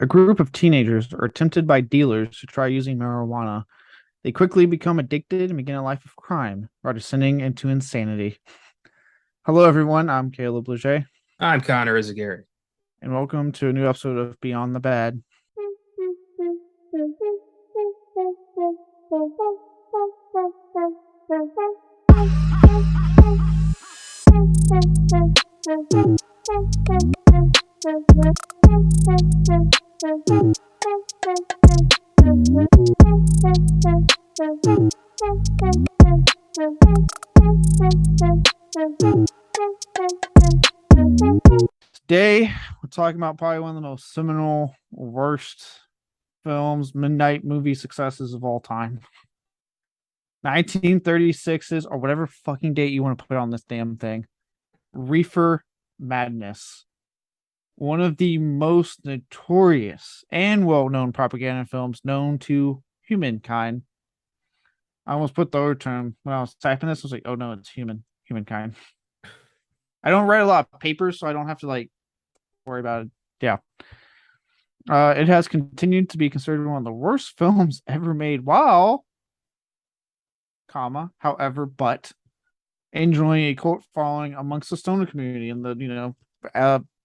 A group of teenagers are tempted by dealers to try using marijuana. They quickly become addicted and begin a life of crime, or descending into insanity. Hello, everyone. I'm Caleb Leger, I'm Connor Eyzaguirre. and welcome to a new episode of Beyond the Bad. Today, we're talking about probably one of the most seminal, worst films, midnight movie successes of all time. 1936's, or whatever fucking date you want to put on this damn thing. Reefer Madness. One of the most notorious and well-known propaganda films known to humankind. I almost put the other term when I was typing this. I was like, oh no, it's humankind. I don't write a lot of papers, so I don't have to worry about it. Yeah. It has continued to be considered one of the worst films ever made, while, but enjoying a cult following amongst the stoner community and the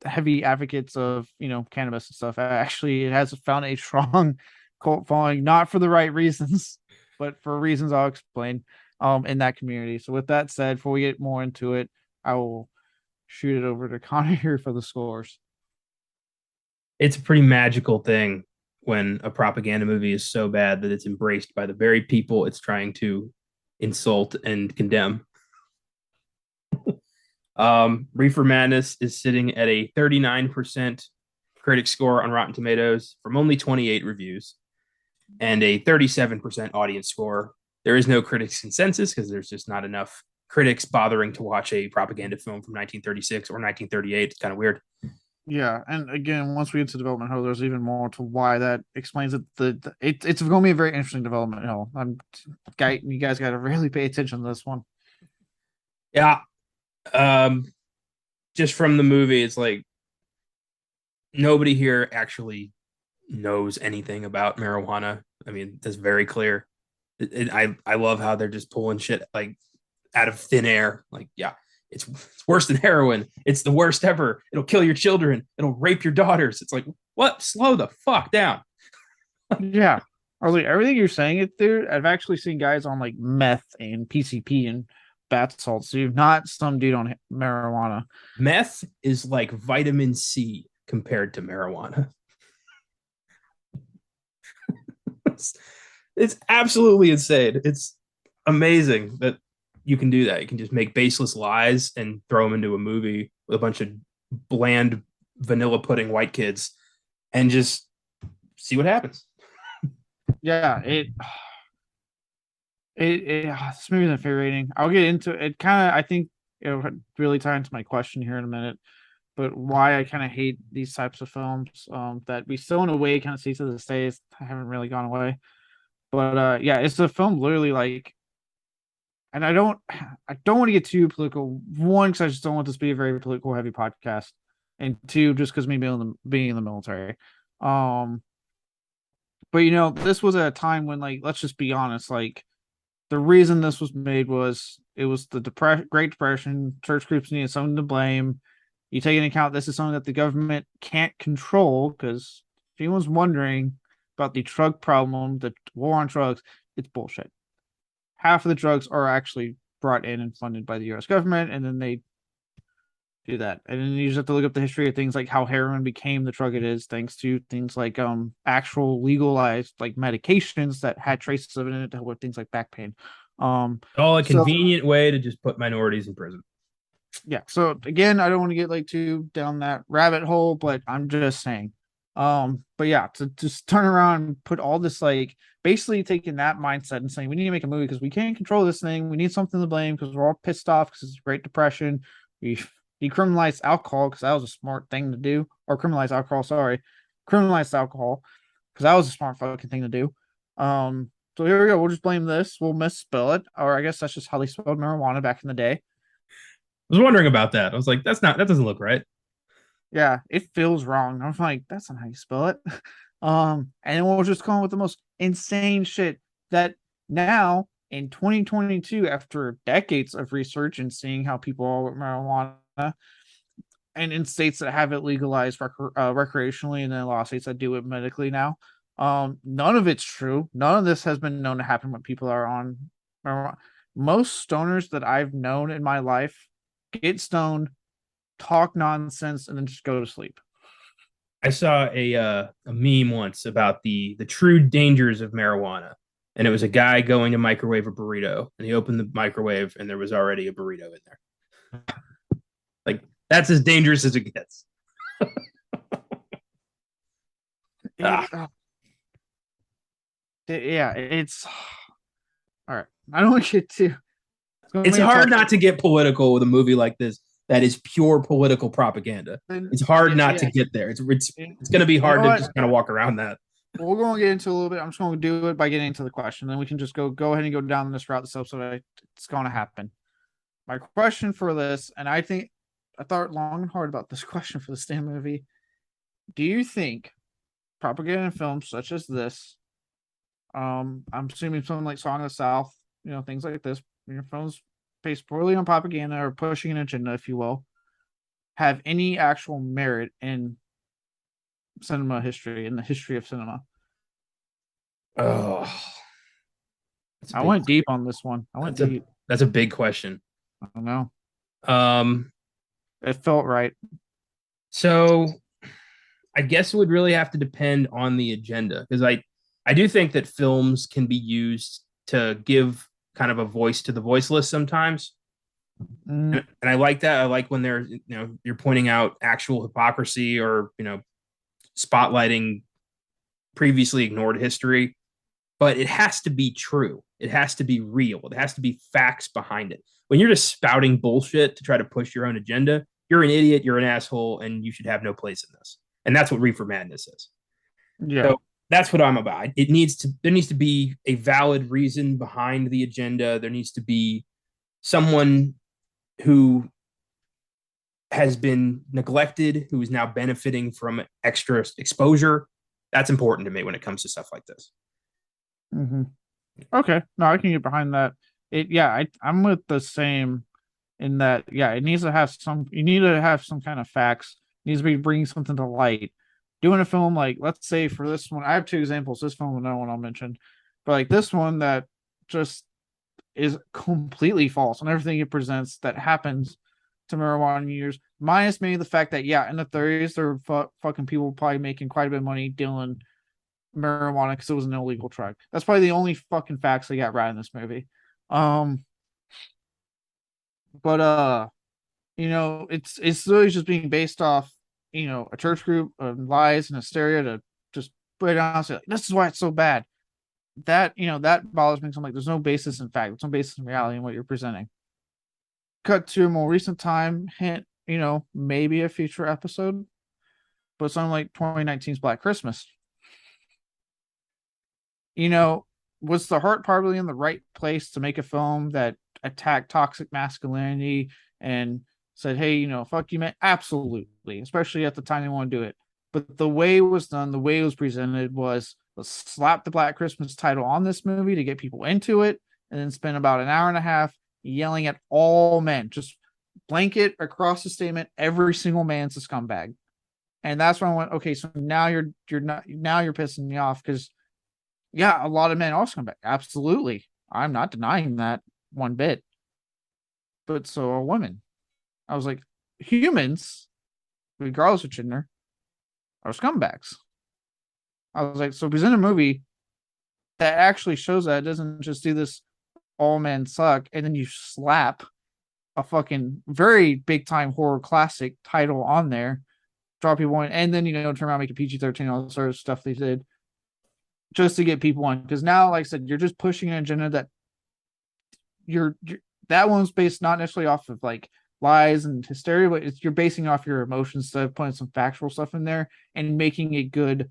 heavy advocates of cannabis and stuff. Actually, it has found a strong cult following, not for the right reasons, but for reasons I'll explain in that community. So with that said, before we get more into it, I will shoot it over to Connor here for the scores. It's a pretty magical thing when a propaganda movie is so bad that it's embraced by the very people it's trying to insult and condemn. Reefer Madness is sitting at a 39% critic score on Rotten Tomatoes from only 28 reviews and a 37% audience score. There is no critics consensus because there's just not enough critics bothering to watch a propaganda film from 1936 or 1938. It's kind of weird. Yeah, and again, once we get to development hell, there's even more to why that explains it. It's going to be a very interesting development hell. You guys got to really pay attention to this one. Yeah. Just from the movie, it's like nobody here actually knows anything about marijuana. I mean, that's very clear. I love how they're just pulling shit like out of thin air. Like, yeah, it's worse than heroin. It's the worst ever. It'll kill your children. It'll rape your daughters. It's like, what? Slow the fuck down. Yeah. Or like everything you're saying it there, I've actually seen guys on like meth and PCP and bath salts. So you're not some dude on marijuana. Meth is like vitamin C compared to marijuana. It's absolutely insane. It's amazing that you can do that. You can just make baseless lies and throw them into a movie with a bunch of bland vanilla pudding white kids and just see what happens. Yeah, this movie's infuriating. I'll get into it. Kind of, I think it'll really tie into my question here in a minute, but why I kind of hate these types of films that we still in a way kind of see to this day haven't really gone away. But yeah, it's a film literally and I don't want to get too political. One, because I just don't want this to be a very political heavy podcast, and two, just because me being in the military. But this was at a time when, let's just be honest, the reason this was made was it was the Great Depression. Church groups needed something to blame. You take into account this is something that the government can't control, because if anyone's wondering about the drug problem, the war on drugs, it's bullshit. Half of the drugs are actually brought in and funded by the U.S. government, and then they do that. And then you just have to look up the history of things like how heroin became the drug it is, thanks to things like actual legalized medications that had traces of it in it to help with things like back pain. All a convenient way to just put minorities in prison. Yeah. So again, I don't want to get too down that rabbit hole, but I'm just saying. But yeah, to just turn around and put all this basically taking that mindset and saying we need to make a movie because we can't control this thing. We need something to blame because we're all pissed off because it's Great Depression. We decriminalized alcohol because that was a smart thing to do, or criminalize alcohol. Sorry, criminalized alcohol because that was a smart fucking thing to do. So here we go. We'll just blame this. We'll misspell it, or I guess that's just how they spelled marijuana back in the day. I was wondering about that. I was like, that doesn't look right. Yeah, it feels wrong. I'm like, that's not how you spell it. And we'll just come up with the most insane shit that now in 2022, after decades of research and seeing how people are with marijuana, and in states that have it legalized recreationally, and then a lot of states that do it medically now, none of it's true. None of this has been known to happen when people are on marijuana. Most stoners that I've known in my life get stoned, talk nonsense, and then just go to sleep. I saw a meme once about the true dangers of marijuana, and it was a guy going to microwave a burrito, and he opened the microwave, and there was already a burrito in there. Like that's as dangerous as it gets. It, yeah, it's all right. I don't want to get too. It's hard not to get political with a movie like this that is pure political propaganda. It's hard not to get there. It's going to be hard to just kind of walk around that. We're going to get into a little bit. I'm just going to do it by getting into the question. Then we can just go ahead and go down this route. This episode, it's going to happen. My question for this, and I thought long and hard about this question for the Stan movie. Do you think propaganda films such as this, I'm assuming something like Song of the South, things like this, films based poorly on propaganda or pushing an agenda, if you will, have any actual merit in cinema history, in the history of cinema? Oh, I went deep on this one. I went deep. That's a big question. I don't know. It felt right. So I guess it would really have to depend on the agenda, because I do think that films can be used to give kind of a voice to the voiceless sometimes. And I like that. I like when they're, you're pointing out actual hypocrisy or, spotlighting previously ignored history, but it has to be true. It has to be real. It has to be facts behind it. When you're just spouting bullshit to try to push your own agenda, you're an idiot, you're an asshole, and you should have no place in this. And that's what Reefer Madness is. Yeah. So that's what I'm about. There needs to be a valid reason behind the agenda. There needs to be someone who has been neglected, who is now benefiting from extra exposure. That's important to me when it comes to stuff like this. Mm-hmm. Okay, no, I can get behind that. I'm with the same in that. Yeah, it needs to have some. You need to have some kind of facts. It needs to be bringing something to light. Doing a film like, let's say for this one, I have two examples. This film, another one I'll mention, but like this one that just is completely false on everything it presents that happens to marijuana users, minus maybe the fact that in the 30s there were fucking people probably making quite a bit of money dealing marijuana because it was an illegal drug. That's probably the only fucking facts they got right in this movie. But it's really just being based off a church group of lies and hysteria to just put it on and say, like, this is why it's so bad. That bothers me. So I'm like, there's no basis in fact, there's no basis in reality in what you're presenting. Cut to a more recent time, hint, maybe a future episode, but something like 2019's Black Christmas. Was the heart probably in the right place to make a film that attacked toxic masculinity and said, hey, fuck you, man? Absolutely. Especially at the time they want to do it. But the way it was done, the way it was presented was, let's slap the Black Christmas title on this movie to get people into it, and then spend about an hour and a half yelling at all men. Just blanket across the statement, every single man's a scumbag. And that's when I went, okay, so now you're pissing me off because a lot of men are scumbag. Absolutely. I'm not denying that one bit. But so are women. I was like, humans, regardless of gender, are scumbags. I was like, so present a movie that actually shows that. It doesn't just do this all men suck, and then you slap a fucking very big time horror classic title on there, draw people in, and then turn around, make a PG-13, all this sort of stuff they did just to get people in. Because now, like I said, you're just pushing an agenda that that one's based not necessarily off of like lies and hysteria, but you're basing off your emotions, instead of putting some factual stuff in there and making a good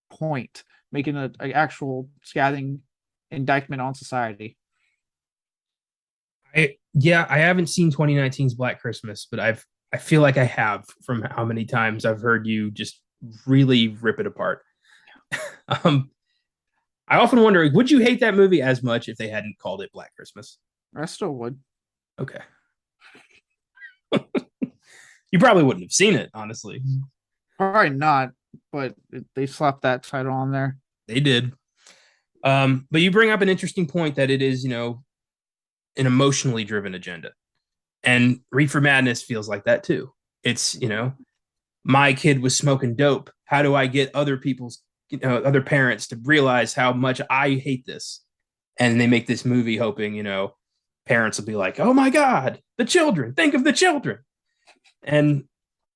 point, making an actual scathing indictment on society. I haven't seen 2019's Black Christmas, but I've I feel like I have from how many times I've heard you just really rip it apart. um, I often wonder, would you hate that movie as much if they hadn't called it Black Christmas? I still would. Okay. You probably wouldn't have seen it, honestly. Probably not, but they slapped that title on there. They did. But you bring up an interesting point that it is, an emotionally driven agenda. And Reefer Madness feels like that too. It's, my kid was smoking dope. How do I get other people's, other parents to realize how much I hate this? And they make this movie hoping, parents will be like, oh my God, the children, think of the children. And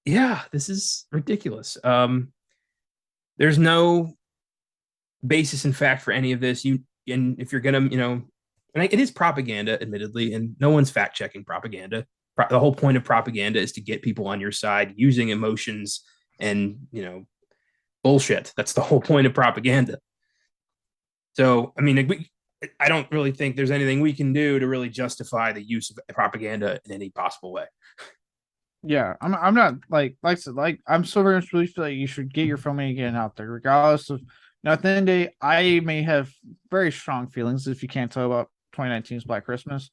yeah, this is ridiculous. There's no basis in fact for any of this. And if you're gonna, and it is propaganda, admittedly, and no one's fact checking propaganda. The whole point of propaganda is to get people on your side using emotions and bullshit. That's the whole point of propaganda. So, I mean, I don't really think there's anything we can do to really justify the use of propaganda in any possible way. Yeah, I'm not like I said, like I'm so very much believe that you should get your filmmaking out there, regardless of. At the end of the day, I may have very strong feelings if you can't tell about 2019's Black Christmas.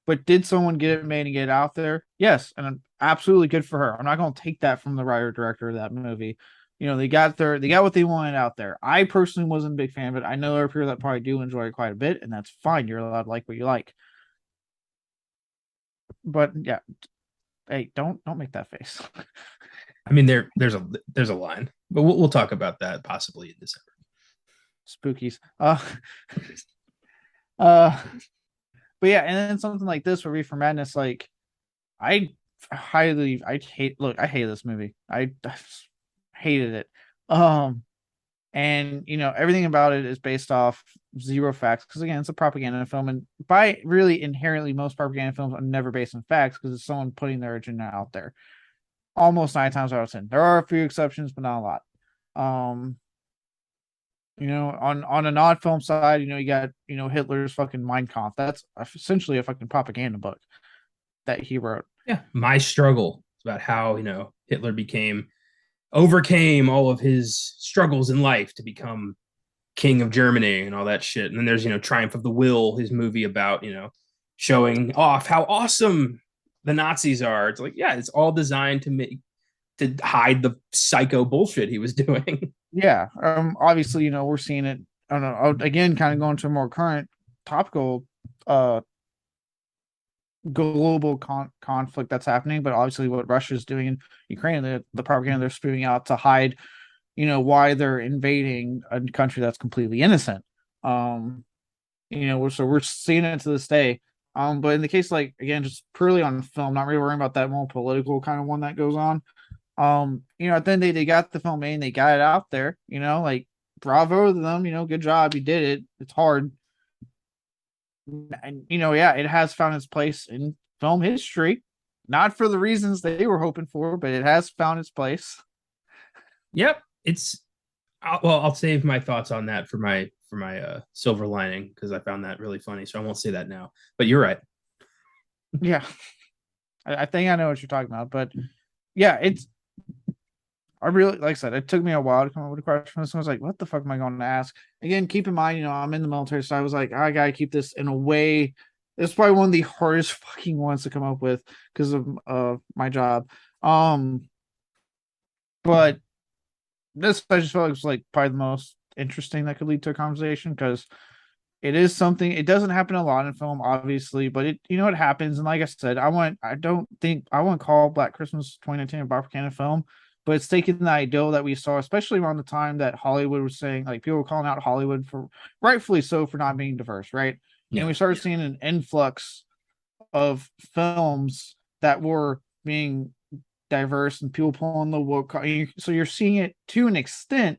But did someone get it made and get it out there? Yes, and I'm absolutely good for her. I'm not going to take that from the writer director of that movie. They got what they wanted out there. I personally wasn't a big fan, but I know there are people that probably do enjoy it quite a bit, and that's fine. You're allowed to like what you like. But yeah, hey, don't make that face. I mean, there's a line, but we'll talk about that possibly in December. Spookies. Uh, but yeah, and then something like this, where Reefer Madness, like I I hate this movie. I hated it. And everything about it is based off zero facts because again, it's a propaganda film, and by really inherently, most propaganda films are never based on facts because it's someone putting their agenda out there. Almost 9 times out of 10. There are a few exceptions, but not a lot. On an odd film side, you got Hitler's fucking Mein Kampf. That's essentially a fucking propaganda book that he wrote. Yeah, My Struggle. It's about how Hitler overcame all of his struggles in life to become king of Germany and all that shit. And then there's Triumph of the Will, his movie about showing off how awesome the Nazis are. It's like, yeah, it's all designed to hide the psycho bullshit he was doing. Yeah. Obviously, we're seeing it. I don't know. Again, kind of going to a more current topical global conflict that's happening, but obviously what Russia's doing in Ukraine, the propaganda they're spewing out to hide, why they're invading a country that's completely innocent. So we're seeing it to this day. But in the case, like, again, just purely on film, not really worrying about that more political kind of one that goes on. At the end they got the film made and they got it out there, like bravo to them, good job, you did it. It's hard. And yeah, it has found its place in film history. Not for the reasons they were hoping for, but it has found its place. Yep. I'll save my thoughts on that for my silver lining because I found that really funny. So I won't say that now. But you're right. Yeah. I think I know what you're talking about, but yeah, I really, like I said, it took me a while to come up with a question. So I was like, what the fuck am I going to ask? Again, keep in mind, I'm in the military, so I was like, I gotta keep this in a way. It's probably one of the hardest fucking ones to come up with because of my job. But this I just felt like was like probably the most interesting that could lead to a conversation because it is something. It doesn't happen a lot in film, obviously, but it happens. And like I said, I don't think I wouldn't call Black Christmas 2019 a propaganda film, but it's taking the ideal that we saw, especially around the time that Hollywood was saying, like people were calling out Hollywood for rightfully so for not being diverse, right? Yeah. And we started seeing an influx of films that were being diverse and people pulling the woke. So you're seeing it to an extent.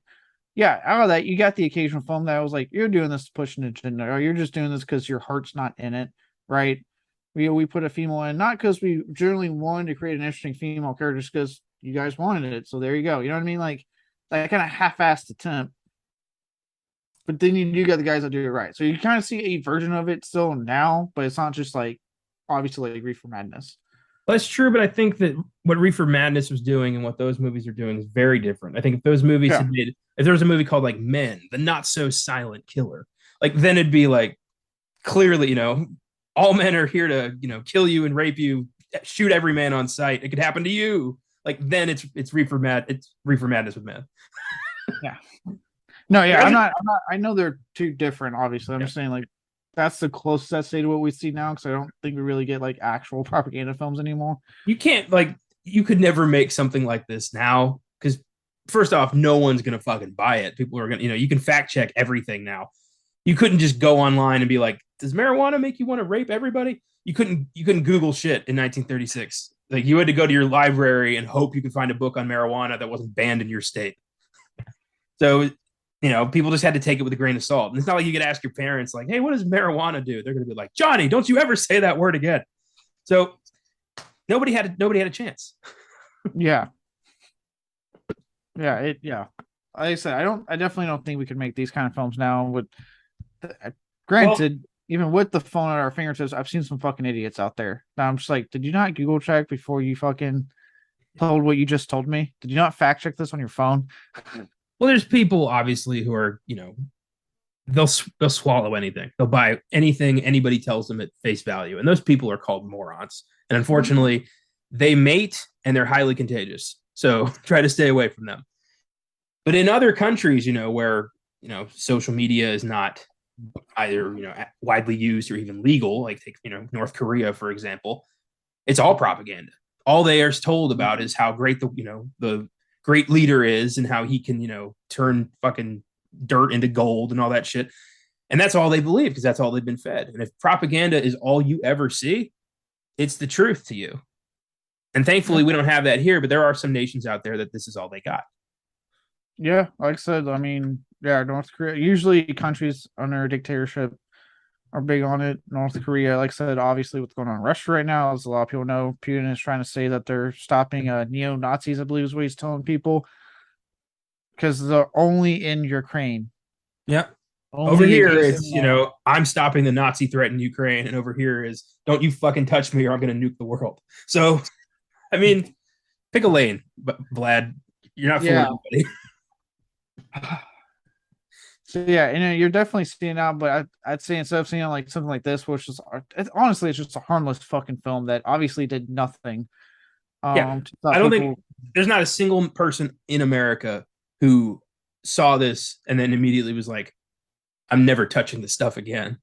Yeah, out of that, you got the occasional film that was like, you're doing this to push an agenda, or you're just doing this because your heart's not in it, right? We put a female in, not because we generally wanted to create an interesting female character, just because you guys wanted it. So there you go. You know what I mean? Like that kind of half-assed attempt. But then you do got the guys that do it right. So you kind of see a version of it still now, but it's not just like obviously like Reefer Madness. Well, that's true, but I think that what Reefer Madness was doing and what those movies are doing is very different. I think if those movies Yeah. had made, if there was a movie called like Men, the not so silent killer, like then it'd be like clearly, all men are here to, kill you and rape you, shoot every man on sight. It could happen to you. Like then it's Reefer Madness with men. Yeah. No, yeah, Like, I'm not. I know they're two different. Obviously, I'm yeah. just saying like that's the closest I say to what we see now because I don't think we really get like actual propaganda films anymore. You can't like you could never make something like this now because first off, no one's gonna fucking buy it. People are gonna, you can fact check everything now. You couldn't just go online and be like, does marijuana make you want to rape everybody? You couldn't Google shit in 1936. Like you had to go to your library and hope you could find a book on marijuana that wasn't banned in your state. So, people just had to take it with a grain of salt. And it's not like you could ask your parents, like, hey, what does marijuana do? They're going to be like, Johnny, don't you ever say that word again. So nobody had a chance. Yeah, yeah. Like I said, I definitely don't think we could make these kind of films now. With granted, even with the phone at our fingertips, I've seen some fucking idiots out there. Now I'm just like, did you not Google check before you fucking told what you just told me? Did you not fact check this on your phone? Well, there's people obviously who are, they'll swallow anything. They'll buy anything anybody tells them at face value, and those people are called morons. And unfortunately, they mate and they're highly contagious. So try to stay away from them. But in other countries, where social media is not either widely used or even legal, like take North Korea for example, it's all propaganda. All they are told about is how great the great leader is and how he can turn fucking dirt into gold and all that shit. And that's all they believe because that's all they've been fed. And if propaganda is all you ever see, it's the truth to you. And thankfully, we don't have that here, but there are some nations out there that this is all they got. Yeah, like I said, I mean, yeah, North Korea. Usually, countries under a dictatorship are big on it. North Korea, like I said, obviously, what's going on in Russia right now, as a lot of people know, Putin is trying to say that they're stopping neo Nazis. I believe is what he's telling people because they're only in Ukraine. Yeah. Over Only here, exists it's, in there. I'm stopping the Nazi threat in Ukraine. And over here is, don't you fucking touch me or I'm going to nuke the world. So, I mean, pick a lane, but Vlad, you're not Yeah. fooling anybody. So yeah, you're definitely seeing out, but I'd say instead of seeing like something like this, which is honestly it's just a harmless fucking film that obviously did nothing. Yeah. To stop I don't people. think there's not a single person in America who saw this and then immediately was like, I'm never touching this stuff again.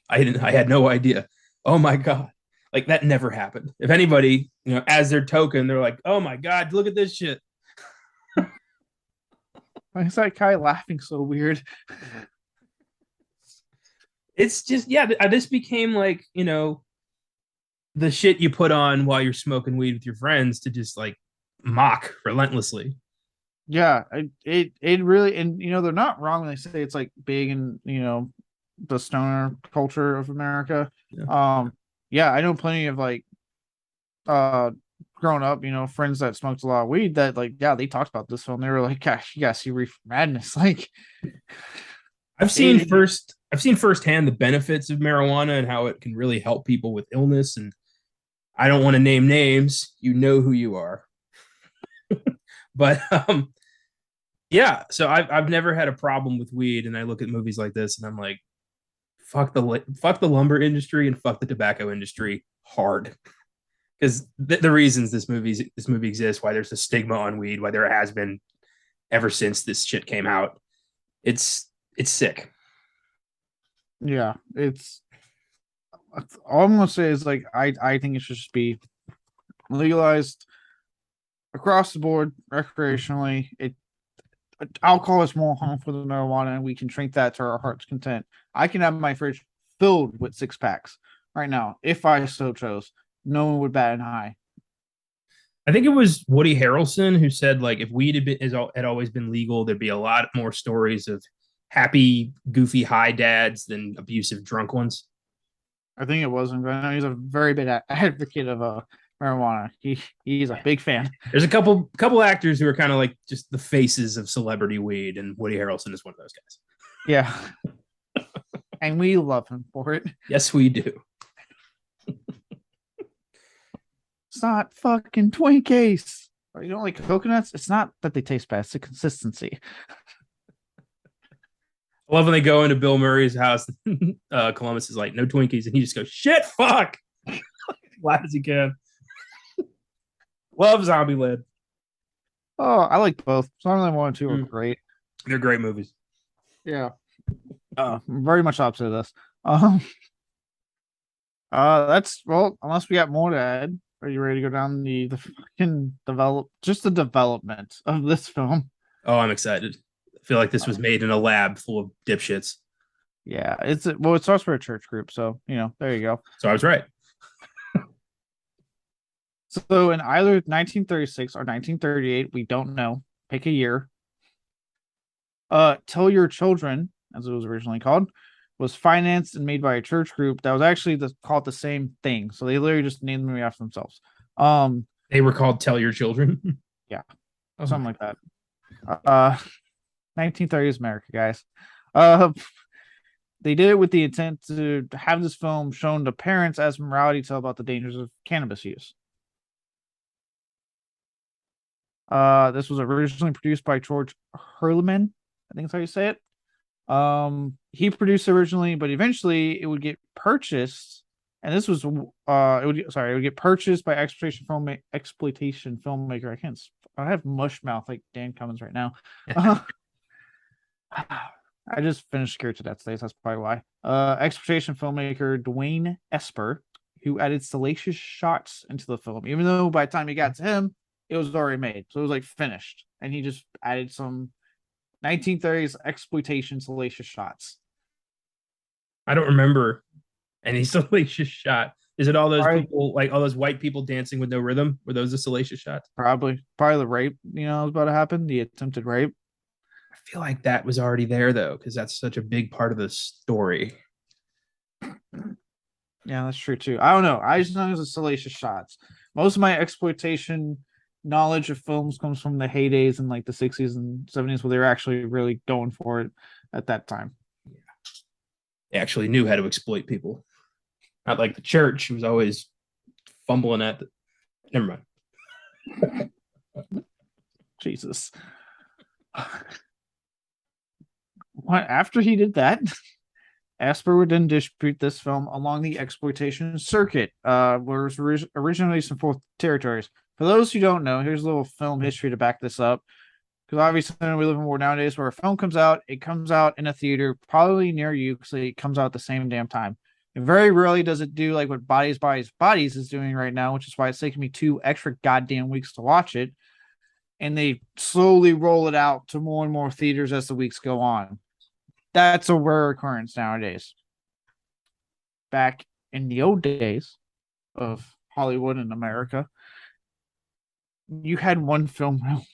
I had no idea. Oh my God. Like that never happened. If anybody, as their token, they're like, oh my God, look at this shit. Why is that guy laughing so weird? It's just, yeah, this became like, the shit you put on while you're smoking weed with your friends to just like mock relentlessly. Yeah, it really, and they're not wrong when they say it's like big in the stoner culture of America. Yeah. Yeah, I know plenty of like uh growing up, friends that smoked a lot of weed that like yeah, they talked about this film. They were like, gosh, you gotta see Reefer Madness. Like it, I've seen firsthand the benefits of marijuana and how it can really help people with illness. And I don't want to name names. You know who you are. But yeah, so I've never had a problem with weed, and I look at movies like this, and I'm like, fuck the lumber industry and fuck the tobacco industry hard, because the reasons this movie exists, why there's a stigma on weed, why there has been ever since this shit came out, it's sick. yeah, it's all I'm gonna say is like I think it should just be legalized across the board recreationally. Alcohol is more harmful than marijuana, and we can drink that to our heart's content. I can have my fridge filled with 6 packs right now if I so chose. No one would bat an eye. I think it was Woody Harrelson who said like if weed had always been legal, there'd be a lot more stories of happy, goofy high dads than abusive drunk ones. I think it wasn't. I know he's a very big advocate of marijuana. He's a big fan. There's a couple actors who are kind of like just the faces of celebrity weed, and Woody Harrelson is one of those guys. Yeah, and we love him for it. Yes, we do. It's not fucking Twinkies. Or you don't like coconuts? It's not that they taste bad, it's the consistency. I love when they go into Bill Murray's house. Columbus is like, no Twinkies. And he just goes, shit, fuck. Loud as he can. Love Zombieland. Oh, I like both. Zombieland 1 and 2 are great. They're great movies. Yeah. Very much opposite of this. That's well, unless we got more to add. Are you ready to go down the fucking the development of this film? Oh, I'm excited. I feel like this was made in a lab full of dipshits. Yeah, it starts for a church group, so there you go. So I was right. So in either 1936 or 1938, we don't know. Pick a year. Tell Your Children, as it was originally called, was financed and made by a church group that was actually called the same thing. So they literally just named the movie after themselves. They were called Tell Your Children. Yeah, Oh. something like that. 1930s America, guys. They did it with the intent to have this film shown to parents as morality tale about the dangers of cannabis use. This was originally produced by George Hurlman, I think that's how you say it. He produced originally, but eventually it would get purchased, and this was it would get purchased by exploitation filmmaker. I have mush mouth like Dan Cummins right now. I just finished Scared to Death today, so that's probably why. Exploitation filmmaker Dwayne Esper, who added salacious shots into the film, even though by the time he got to him, it was already made, so it was like finished, and he just added some 1930s exploitation salacious shots. I don't remember any salacious shot. Is it all those people, like all those white people dancing with no rhythm? Were those the salacious shots? Probably the rape, was about to happen, the attempted rape. I feel like that was already there though, because that's such a big part of the story. Yeah, that's true too. I don't know. I just know it was the salacious shots. Most of my exploitation knowledge of films comes from the heydays in like the 60s and 70s where they were actually really going for it at that time. Yeah. They actually knew how to exploit people. Not like the church, who was always fumbling at never mind. Jesus. After he did that, Asper would then distribute this film along the exploitation circuit, where it was originally some fourth territories. For those who don't know, here's a little film history to back this up. Because obviously we live in a world nowadays where a film comes out, it comes out in a theater probably near you because it comes out at the same damn time. And very rarely does it do like what Bodies is doing right now, which is why it's taking me 2 extra goddamn weeks to watch it. And they slowly roll it out to more and more theaters as the weeks go on. That's a rare occurrence nowadays. Back in the old days of Hollywood and America, you had one film room,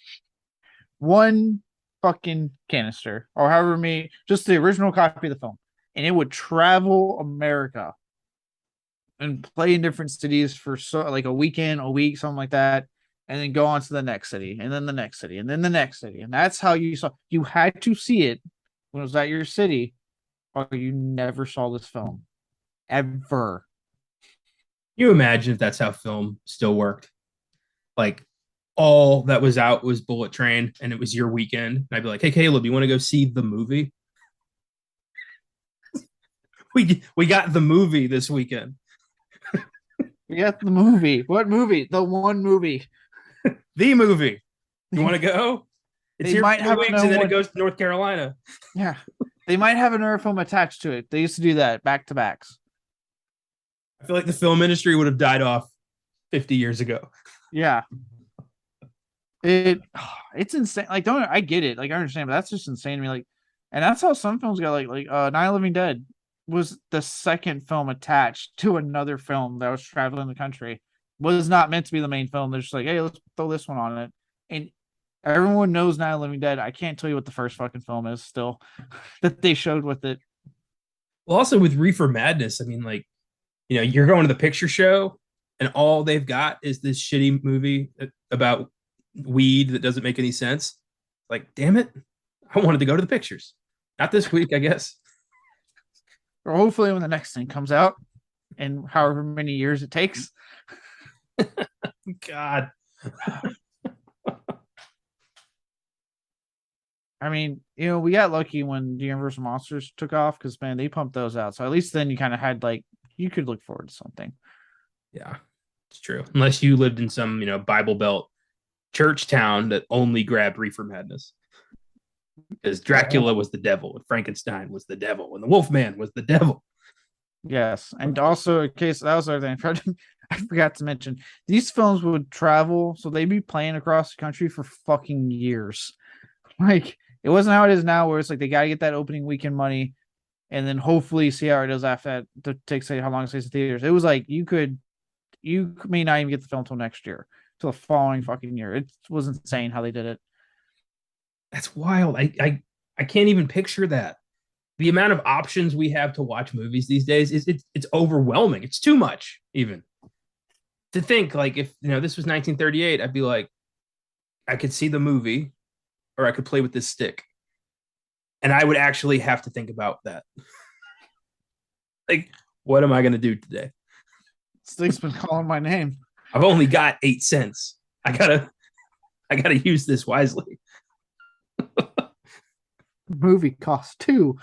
one fucking canister, or however many, just the original copy of the film, and it would travel America and play in different cities for like a weekend, a week, something like that, and then go on to the next city, and then the next city, and then the next city, and that's how you had to see it when it was at your city, or you never saw this film ever. You imagine if that's how film still worked, like all that was out was Bullet Train and it was your weekend, and I'd be like, hey Caleb, you want to go see the movie? we got the movie this weekend. We got the movie. What movie? The one movie. The movie. You want to go? It's here might have weeks and then it goes to North Carolina. Yeah. They might have another film attached to it. They used to do that back to backs. I feel like the film industry would have died off 50 years ago. Yeah. It's insane. Like, I get it. Like, I understand, but that's just insane to me. Like, and that's how some films go. Like Night of the Living Dead was the second film attached to another film that was traveling the country. Was not meant to be the main film. They're just like, hey, let's throw this one on it. And everyone knows Night of the Living Dead. I can't tell you what the first fucking film is still that they showed with it. Well, also with Reefer Madness, I mean, like, you're going to the picture show and all they've got is this shitty movie about weed that doesn't make any sense. Like, damn it. I wanted to go to the pictures. Not this week, I guess. Or hopefully when the next thing comes out and however many years it takes. God. I mean, we got lucky when the Universal Monsters took off because man, they pumped those out. So at least then you kind of had like you could look forward to something. Yeah, it's true. Unless you lived in some, Bible Belt church town that only grabbed Reefer Madness. Because Dracula was the devil, and Frankenstein was the devil, and the Wolfman was the devil. Yes, and also in case that was the other thing I forgot to mention, these films would travel, so they'd be playing across the country for fucking years. Like it wasn't how it is now, where it's like they got to get that opening weekend money, and then hopefully see how it does after that. To take say how long it stays in theaters. It was like you may not even get the film till next year, till the following fucking year. It was insane how they did it. That's wild. I can't even picture that. The amount of options we have to watch movies these days it's overwhelming. It's too much, even. To think like if this was 1938, I'd be like, I could see the movie, or I could play with this stick, and I would actually have to think about that. Like, what am I going to do today? Stick's been calling my name. I've only got 8 cents. I gotta use this wisely. Movie costs $2.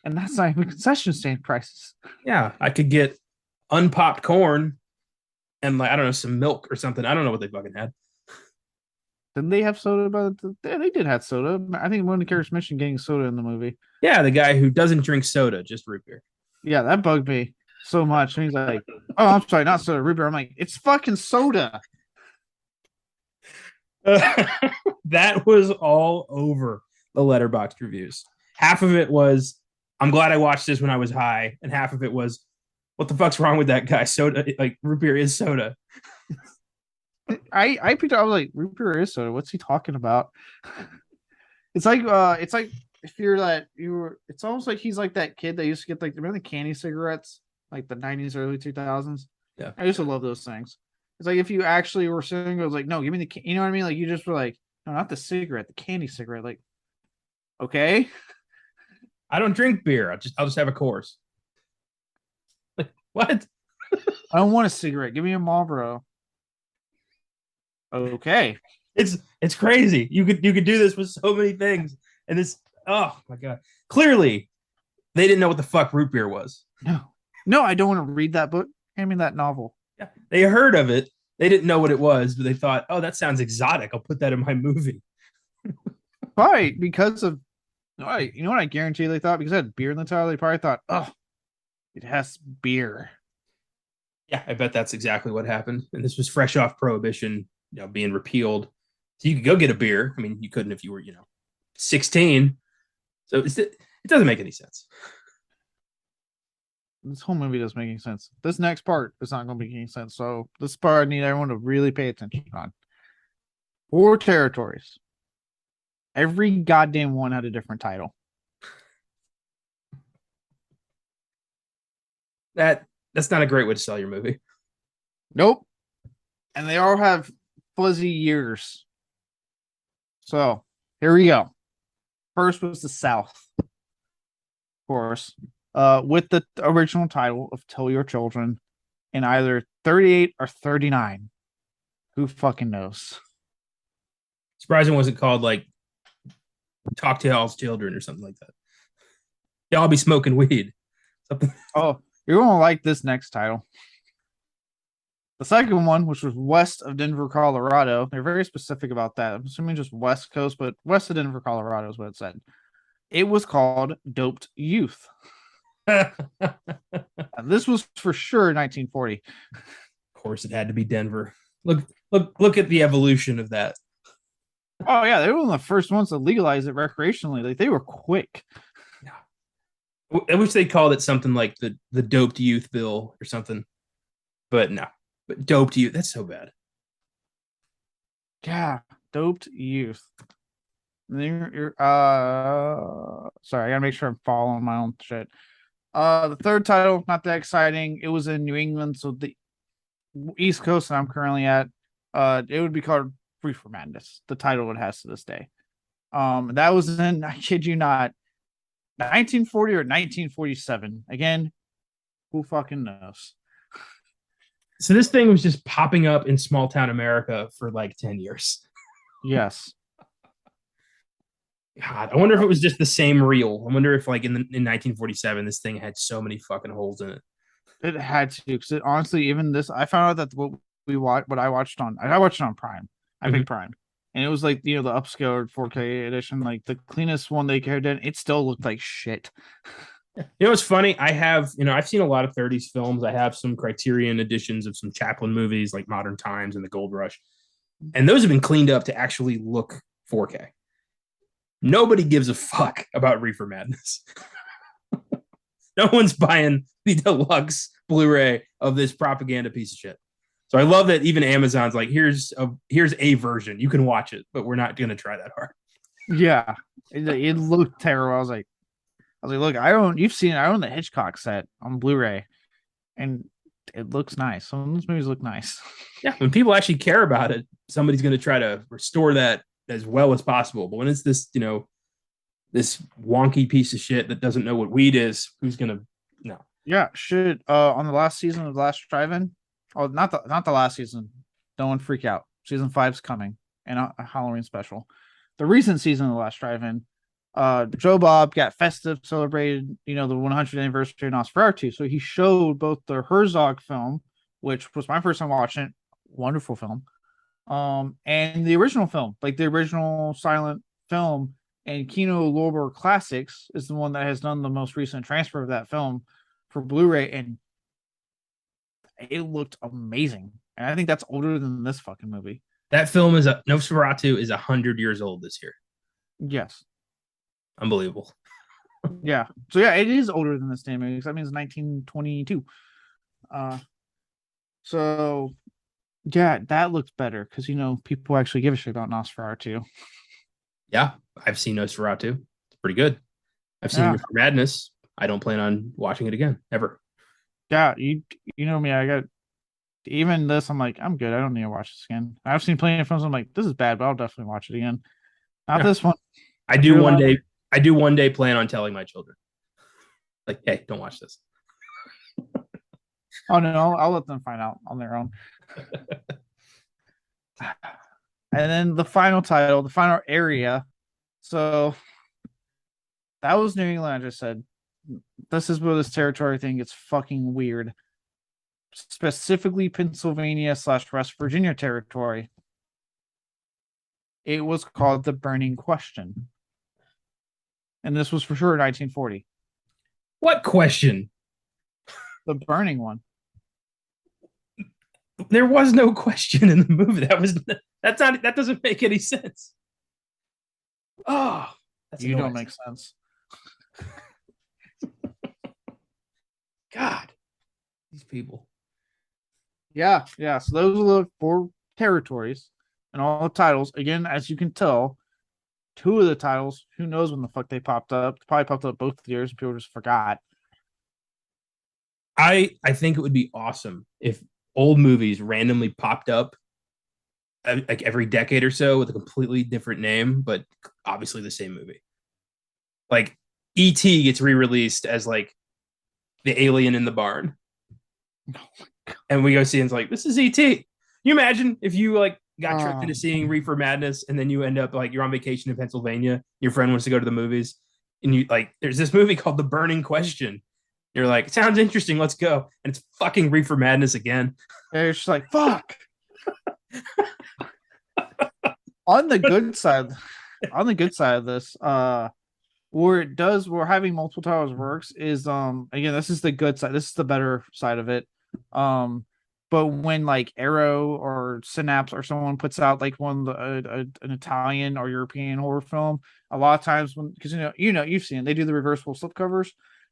And that's not even concession stand prices. Yeah, I could get unpopped corn and I don't know, some milk or something. I don't know what they fucking had. Didn't they have soda? They did have soda. I think one of the characters mentioned getting soda in the movie. Yeah, the guy who doesn't drink soda, just root beer. Yeah, that bugged me so much. And he's like, "Oh, I'm sorry, not soda, root beer." I'm like, "It's fucking soda." That was all over the Letterboxd reviews. Half of it was, I'm glad I watched this when I was high, and half of it was, what the fuck's wrong with that guy? Soda, like root beer is soda. I picked up, I was like, root beer is soda. What's he talking about? It's like if you're that you were, it's almost like he's like that kid that used to get like, remember the candy cigarettes, like the 90s, early 2000s. Yeah, I used to love those things. It's like if you actually were sitting, it was like, no, give me the, you know what I mean? Like you just were like, no, not the cigarette, the candy cigarette. Like, okay, I don't drink beer. I'll just have a course. Like, what? I don't want a cigarette. Give me a Marlboro. Okay, It's crazy. You could do this with so many things, and this. Oh my god! Clearly, they didn't know what the fuck root beer was. no, I don't want to read that book. Hand me that novel. Yeah, they heard of it. They didn't know what it was, but they thought, "Oh, that sounds exotic. I'll put that in my movie." Right, because of, right, you know what I guarantee they thought, because it had beer in the title, they probably thought, oh, it has beer. Yeah, I bet that's exactly what happened. And this was fresh off Prohibition, being repealed, so you could go get a beer. I mean, you couldn't if you were, 16. So it doesn't make any sense. This whole movie doesn't make any sense. This next part is not going to make any sense. So this part I need everyone to really pay attention on. 4 territories. Every goddamn one had a different title. That's not a great way to sell your movie. Nope. And they all have fuzzy years. So here we go. First was the South, of course, with the original title of Tell Your Children in either 38 or 39. Who fucking knows? Surprising wasn't called like Talk to Y'all's Children or something like that. Y'all be smoking weed. Something. Oh, you're going to like this next title. The second one, which was west of Denver, Colorado, they're very specific about that. I'm assuming just West Coast, but west of Denver, Colorado is what it said. It was called Doped Youth. This was for sure 1940. Of course, it had to be Denver. Look at the evolution of that. Oh yeah, they were one of the first ones to legalize it recreationally. Like they were quick. I wish they called it something like the Doped Youth Bill or something, but no. But Doped Youth, that's so bad. Yeah, Doped Youth. Sorry, I gotta make sure I'm following my own shit. The third title, not that exciting. It was in New England, so the East Coast that I'm currently at, it would be called Reefer Madness. The title it has to this day. That was in, I kid you not, 1940 or 1947. Again, Who fucking knows? So this thing was just popping up in small town America for like 10 years. Yes. God, I wonder if it was just the same reel. I wonder if like in 1947 this thing had so many fucking holes in it. It had to, because honestly, even this, I found out that what I watched on, I watched it on Prime. I Mhm. picked Prime, and it was like the upscaled 4K edition, like the cleanest one they carried in. It still looked like shit. You know what's funny? I've seen a lot of 30s films. I have some Criterion editions of some Chaplin movies like Modern Times and The Gold Rush. And those have been cleaned up to actually look 4K. Nobody gives a fuck about Reefer Madness. No one's buying the deluxe Blu-ray of this propaganda piece of shit. So I love that even Amazon's like, here's a version. You can watch it, but we're not gonna try that hard. Yeah, it looked terrible. I was like, look, you've seen it. I own the Hitchcock set on Blu-ray, and it looks nice. Some of those movies look nice. Yeah, when people actually care about it, somebody's gonna try to restore that as well as possible. But when it's this, this wonky piece of shit that doesn't know what weed is, who's gonna no. Yeah, should on the last season of the Last Drive-In. Oh, not the last season. Don't freak out. Season 5's coming, and a Halloween special. The recent season of the Last Drive-In, Joe Bob got festive, celebrated, the 100th anniversary of Nosferatu. So he showed both the Herzog film, which was my first time watching it, wonderful film, and the original film, like the original silent film. And Kino Lorber Classics is the one that has done the most recent transfer of that film for Blu-ray, and it looked amazing. And I think that's older than this fucking movie. That film is Nosferatu is 100 years old this year. Yes. Unbelievable. Yeah. So yeah, it is older than this damn movie. That means 1922. So yeah, that looks better because people actually give a shit about Nosferatu. Yeah, I've seen Nosferatu. It's pretty good. I've seen Yeah. Reefer Madness. I don't plan on watching it again ever. Yeah, you know me. I got even this. I'm like, I'm good. I don't need to watch this again. I've seen plenty of films. I'm like, this is bad, but I'll definitely watch it again. Not Yeah. this one. I do one day. I do one day plan on telling my children, like, hey, don't watch this. Oh no, I'll let them find out on their own. And then the final title, the final area. So that was New England. I just said this is where this territory thing gets fucking weird. Specifically, Pennsylvania/West Virginia territory. It was called the Burning Question, and this was for sure 1940. What question? The burning one. There was no question in the movie. That doesn't make any sense. Oh, You don't make sense. God, these people. Yeah. So those are the 4 territories and all the titles. Again, as you can tell, 2 of the titles, who knows when the fuck they popped up? They probably popped up both years. People just forgot. I think it would be awesome if old movies randomly popped up like every decade or so with a completely different name, but obviously the same movie. Like E.T. gets re-released as like the alien in the barn. And we go see and it's like, this is E.T. You imagine if you like got tricked into seeing Reefer Madness and then you end up like you're on vacation in Pennsylvania, your friend wants to go to the movies, and you like there's this movie called The Burning Question. You're like, sounds interesting, let's go. And it's fucking Reefer Madness again. And it's just like, fuck. On the good side of this, where having multiple titles works is again, this is the good side, this is the better side of it. But when like Arrow or Synapse or someone puts out like one an Italian or European horror film, a lot of times because you've seen it, they do the reversible slipcovers.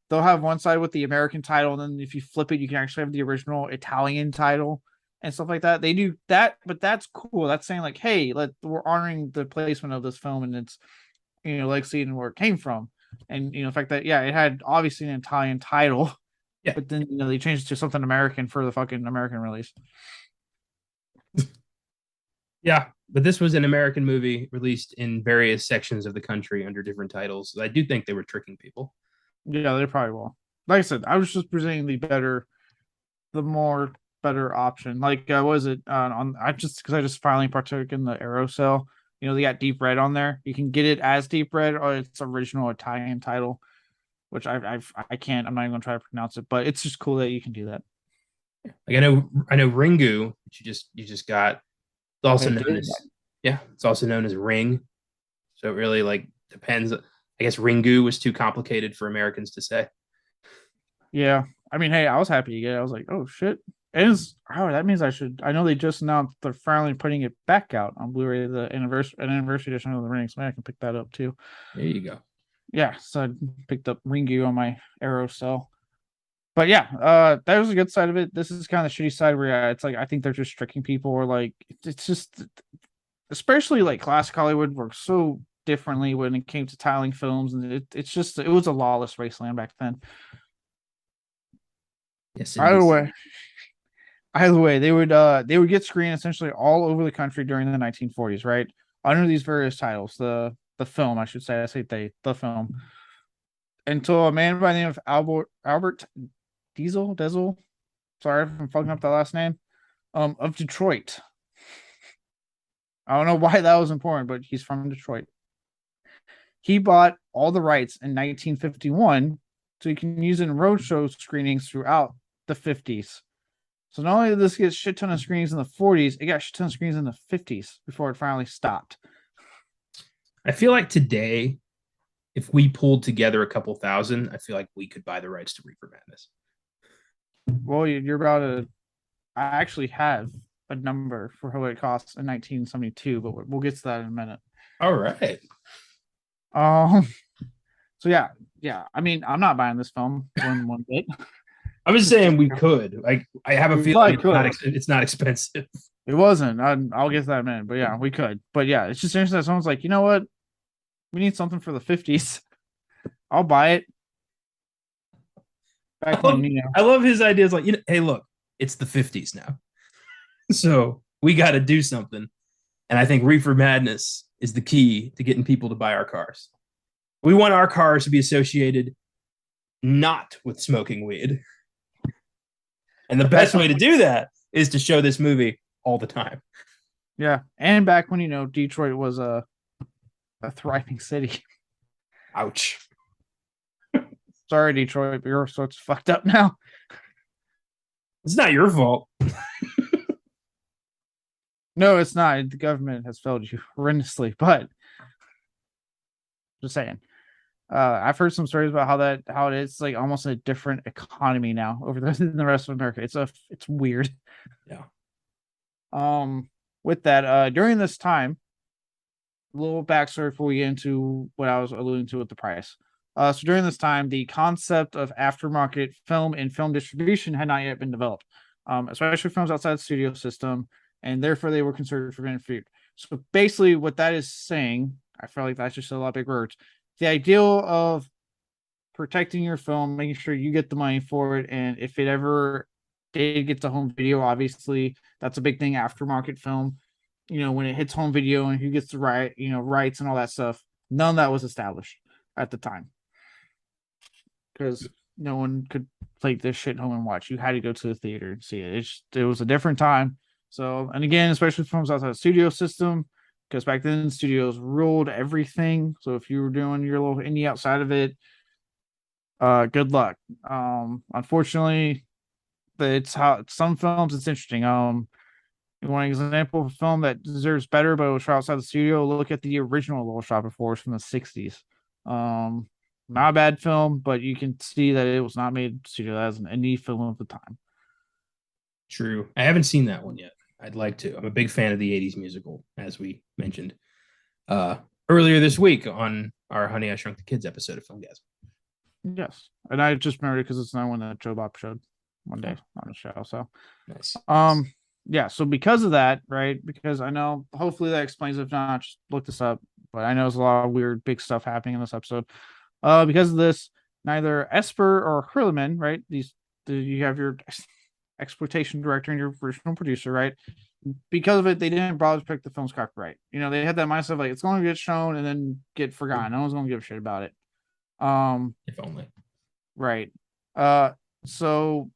They'll have one side with the American title, and then if you flip it, you can actually have the original Italian title and stuff like that. They do that, but that's cool. That's saying like, hey, we're honoring the placement of this film and its legacy and where it came from. And the fact that it had obviously an Italian title. Yeah. But then they changed it to something American for the fucking American release. Yeah, but this was an American movie released in various sections of the country under different titles. I do think they were tricking people. Yeah, they probably will. like I said, I was just presenting the more better option. Like, was it on? I just finally partook in the Aerosol. You know, they got deep red on there. You can get it as deep red or its original Italian title, which I can't. I'm not even gonna try to pronounce it, but it's just cool that you can do that. Like I know Ringu, which you just got. It's also I known did. as yeah, it's also known as Ring. So it really like depends. I guess Ringu was too complicated for Americans to say. Yeah. I mean, hey, I was happy to get it. I was like, oh shit. That means I should. I know they just announced they're finally putting it back out on Blu-ray, the anniversary edition of the Rings. Maybe I can pick that up too. There you go. Yeah, so I picked up Ringu on my Aerosol. But yeah, that was a good side of it. This is kind of the shitty side where it's like I think they're just tricking people, or like it's just, especially like classic Hollywood works so differently when it came to tiling films, and it was a lawless wasteland back then. Yes, Either indeed. way, they would get screened essentially all over the country during the 1940s, right? Under these various titles, the film, I should say, the film, until a man by the name of Albert Diesel. Sorry if I'm fucking up that last name. Of Detroit. I don't know why that was important, but he's from Detroit. He bought all the rights in 1951 so he can use it in roadshow screenings throughout the 50s. So not only did this get shit ton of screenings in the 40s, it got shit ton of screenings in the 50s before it finally stopped. I feel like today, if we pulled together a couple thousand, I feel like we could buy the rights to Reefer Madness. Well, you're about to. I actually have a number for what it costs in 1972, but we'll get to that in a minute. All right. Um. So yeah. I mean, I'm not buying this film one bit. I was saying we could. Like, I have a We feeling probably it's not expensive. It wasn't. I'll get to that in a minute, but yeah, we could. But yeah, it's just interesting that someone's like, you know what? We need something for the 50s. I'll buy it. Back when, I love his ideas. Like, hey, look, it's the 50s now, so we got to do something. And I think Reefer Madness is the key to getting people to buy our cars. We want our cars to be associated not with smoking weed. And the best way to do that is to show this movie all the time. Yeah. And back when, Detroit was a thriving city. Ouch. Sorry, Detroit, but you're so it's fucked up now. It's not your fault. No, it's not. The government has failed you horrendously, but just saying. I've heard some stories about how it is like almost a different economy now over there than the rest of America. It's weird. Yeah. With that, during this time, a little backstory before we get into what I was alluding to with the price. So during this time, the concept of aftermarket film and film distribution had not yet been developed, especially films outside the studio system, and therefore they were considered forbidden fruit. So basically, what that is saying, I feel like that's just a lot of big words. The ideal of protecting your film, making sure you get the money for it, and if it ever did get to home video, obviously that's a big thing. Aftermarket film, when it hits home video and who gets the rights and all that stuff. None of that was established at the time because no one could take this shit home and watch. You had to go to the theater and see it. It was a different time. So, and again, especially films outside the studio system, because back then studios ruled everything. So if you were doing your little indie outside of it, good luck. Unfortunately, it's how some films it's interesting. You want an example of a film that deserves better, but it was shot outside the studio? Look at the original Little Shop of Horrors from the 60s. Not a bad film, but you can see that it was not made studio as an indie film of the time. True. I haven't seen that one yet. I'd like to. I'm a big fan of the 80s musical, as we mentioned earlier this week on our Honey, I Shrunk the Kids episode of FILMGAZM. Yes. And I just remembered because it's not one that Joe Bob showed one day on the show. So nice. Yeah, so because of that, right? Because I know hopefully that explains it. If not, just look this up. But I know there's a lot of weird big stuff happening in this episode. Because of this, neither Esper or Hurleman, right? You have your exploitation director and your original producer, right? Because of it, they didn't bother to pick the film's copyright. They had that mindset of like it's going to get shown and then get forgotten. No one's going to give a shit about it. If only. Right. So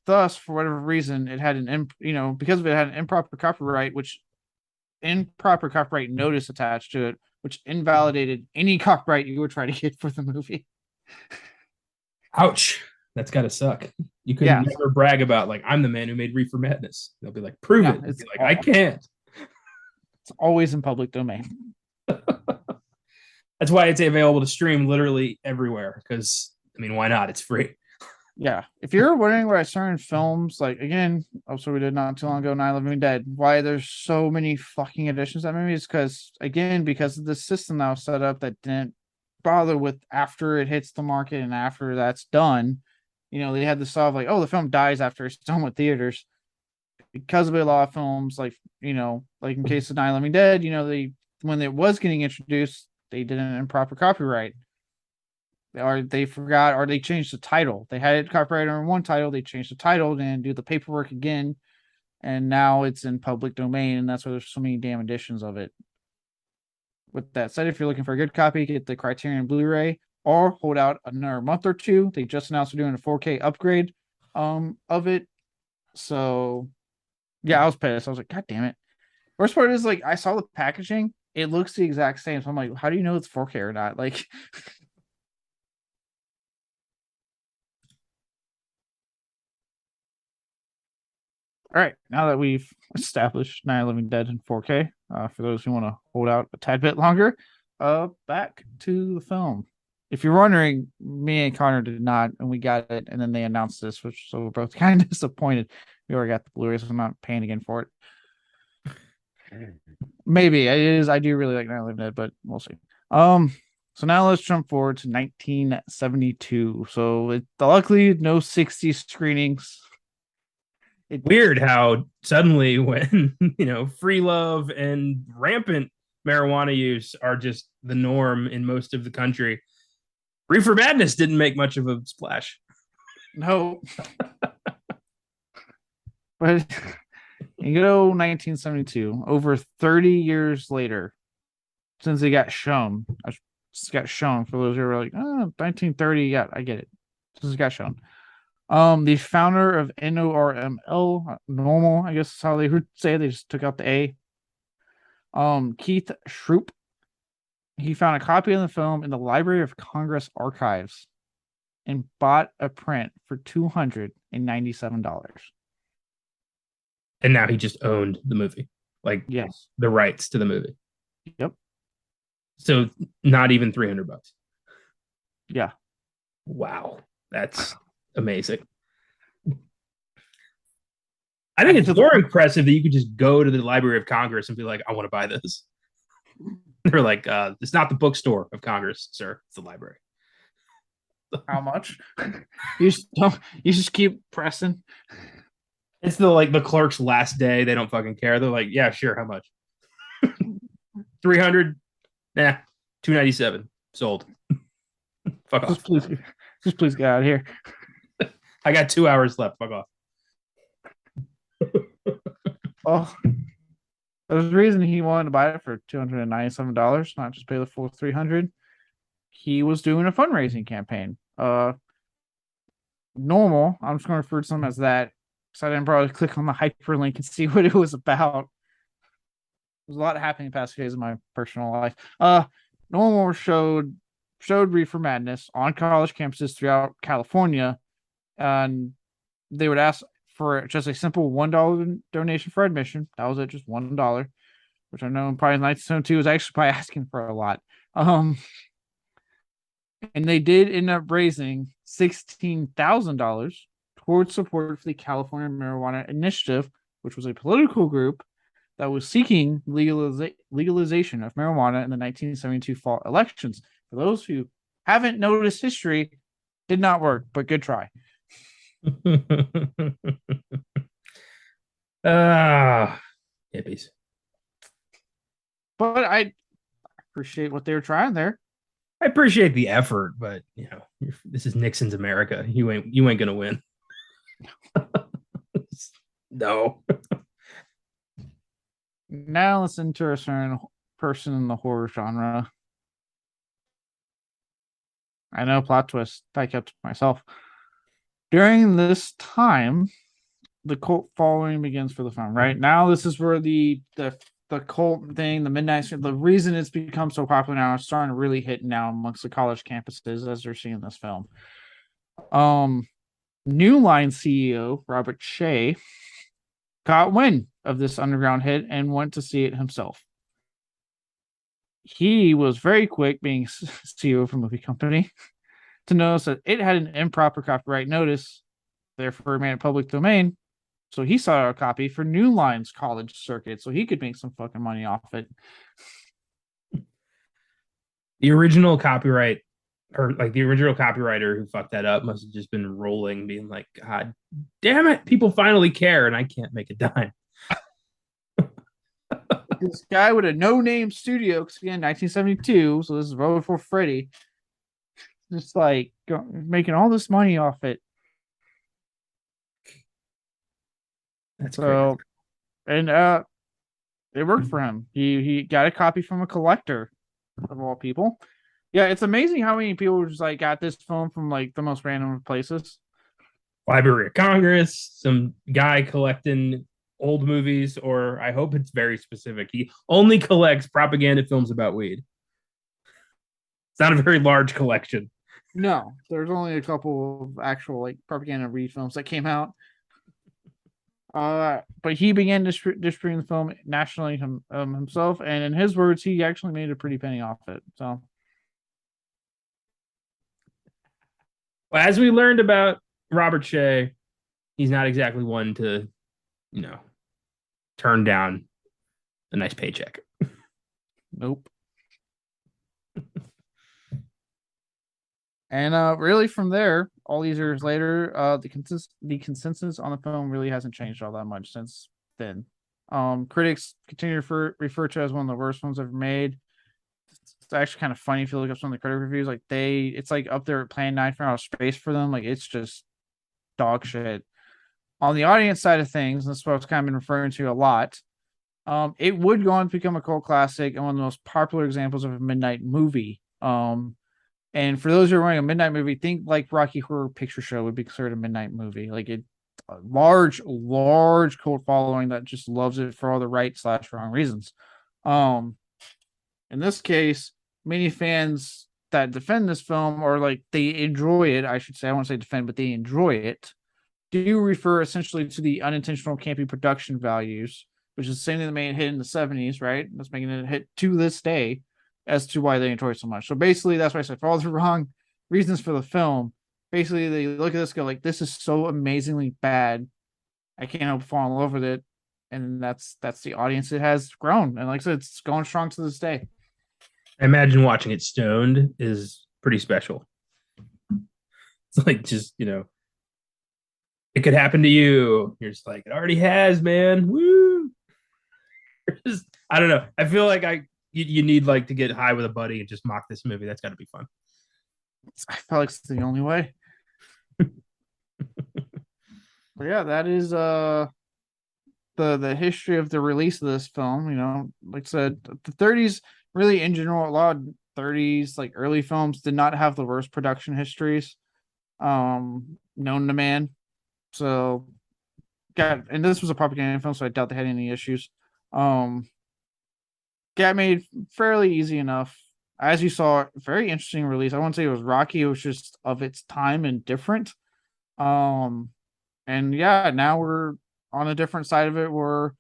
thus, for whatever reason, it had because of it had an improper copyright, which improper copyright notice attached to it, which invalidated any copyright you would try to get for the movie. Ouch. That's gotta suck. You Yeah, can never brag about like I'm the man who made Reefer Madness. They'll be like, prove yeah, it. You'll be like, I can't. it's always in public domain. That's why it's available to stream literally everywhere. Because I mean, why not? It's free. Yeah, if you're wondering why certain films, like again, also we did not too long ago, 9/11 Dead, why there's so many fucking editions of that movie is because of the system that was set up that didn't bother with after it hits the market and after that's done. They had to solve like, oh, the film dies after it's done with theaters. Because of a lot of films, like like in case of 9/11 Dead, they when it was getting introduced, they did an improper copyright, or they forgot, or they changed the title. They had it copyrighted on one title, they changed the title and do the paperwork again, and now it's in public domain, and that's why there's so many damn editions of it. With that said, if you're looking for a good copy, get the Criterion Blu-ray, or hold out another month or two. They just announced they're doing a 4K upgrade of it. So yeah, I was pissed. I was like, God damn it. Worst part is like I saw the packaging, it looks the exact same. So I'm like, how do you know it's 4K or not? Like all right, now that we've established 9/11 Dead in 4K, for those who want to hold out a tad bit longer, back to the film. If you're wondering, me and Connor did not, and we got it, and then they announced this, which so we're both kind of disappointed. We already got the Blu-ray, so I'm not paying again for it. Maybe it is. I do really like 9/11 Dead, but we'll see. So now let's jump forward to 1972. So luckily no 60 screenings. Weird how suddenly when free love and rampant marijuana use are just the norm in most of the country, Reefer Madness didn't make much of a splash. No, but you go 1972, over 30 years later, since it got shown. Got shown for those who are like, 1930. Yeah, I get it. Since it got shown. The founder of NORML, normal, I guess is how they would say it. They just took out the A. Keith Shroop. He found a copy of the film in the Library of Congress archives and bought a print for $297. And now he just owned the movie, like Yes. the rights to the movie. Yep. So not even $300. Yeah. Wow, that's amazing. I think it's more impressive that you could just go to the Library of Congress and be like, I want to buy this. They're like, it's not the bookstore of Congress, sir. It's the library. How much? You just keep pressing. It's the clerk's last day. They don't fucking care. They're like, yeah, sure. How much? 300? Nah, 297. Sold. Fuck off. Just please get out of here. I got 2 hours left. Fuck off. Oh, there's a reason he wanted to buy it for $297, not just pay the full $300. He was doing a fundraising campaign. Normal. I'm just going to refer to them as that, so I didn't probably click on the hyperlink and see what it was about. There's a lot happening in the past few days of my personal life. Normal showed Reefer Madness on college campuses throughout California, and they would ask for just a simple $1 donation for admission. That was it, just $1, which I know probably in 1972 was actually probably asking for a lot. And they did end up raising $16,000 towards support for the California Marijuana Initiative, which was a political group that was seeking legalization of marijuana in the 1972 fall elections. For those who haven't noticed history, did not work, but good try. Hippies. But I appreciate what they were trying there. I appreciate the effort, but this is Nixon's America. You ain't gonna win. No. Now let's enter a certain person in the horror genre. I know, plot twist. I kept it myself. During this time, the cult following begins for the film. Right now, this is where the cult thing, the midnight, the reason it's become so popular now is starting to really hit now amongst the college campuses as they're seeing this film. New Line CEO Robert Shea got wind of this underground hit and went to see it himself. He was very quick, being CEO of a movie company, to notice that it had an improper copyright notice, therefore made it public domain. So he saw a copy for New Line's college circuit, so he could make some fucking money off it. The original copyright, or like the original copywriter who fucked that up, must have just been rolling, being like, God damn it, people finally care, and I can't make a dime. This guy with a no-name studio, because again, 1972, so this is well before Freddy, just like making all this money off it. That's so crazy. And it worked for him. He got a copy from a collector, of all people. Yeah, it's amazing how many people just like got this film from like the most random places. Library of Congress, some guy collecting old movies, or I hope it's very specific. He only collects propaganda films about weed. It's not a very large collection. No, there's only a couple of actual like propaganda weed films that came out. But he began distributing the film nationally himself, and in his words, he actually made a pretty penny off it. So, well, as we learned about Robert Shea, he's not exactly one to, turn down a nice paycheck. Nope. And really, from there, all these years later, the consensus on the film really hasn't changed all that much since then. Critics continue to refer to it as one of the worst films ever made. It's actually kind of funny if you look up some of the critic reviews. Like it's like up there at Plan 9 from Outer Space for them. Like it's just dog shit. On the audience side of things, and this is what I've kind of been referring to a lot. It would go on to become a cult classic and one of the most popular examples of a midnight movie. And for those who are running a midnight movie, think like Rocky Horror Picture Show would be considered a midnight movie. Like a large cult following that just loves it for all the right/wrong reasons. In this case, many fans that defend this film, or like they enjoy it, I should say, I won't say defend, but they enjoy it, do refer essentially to the unintentional campy production values, which is the same thing that made it hit in the 70s, right? That's making it a hit to this day as to why they enjoy it so much. So basically, that's why I said for all the wrong reasons for the film, basically they look at this, go like, this is so amazingly bad. I can't help fall in love with it. And that's the audience it has grown. And like I said, it's going strong to this day. I imagine watching it stoned is pretty special. It's like just, it could happen to you. You're just like, it already has, man. Woo. Just, I don't know. I feel like you need like to get high with a buddy and just mock this movie. That's got to be fun. I felt like it's the only way. But yeah, that is the history of the release of this film. Like I said, the 30s really in general, a lot of 30s like early films did not have the worst production histories known to man. So and this was a propaganda film, so I doubt they had any issues. Got made fairly easy enough. As you saw, very interesting release. I wouldn't say it was rocky, it was just of its time and different. And yeah, now we're on a different side of it where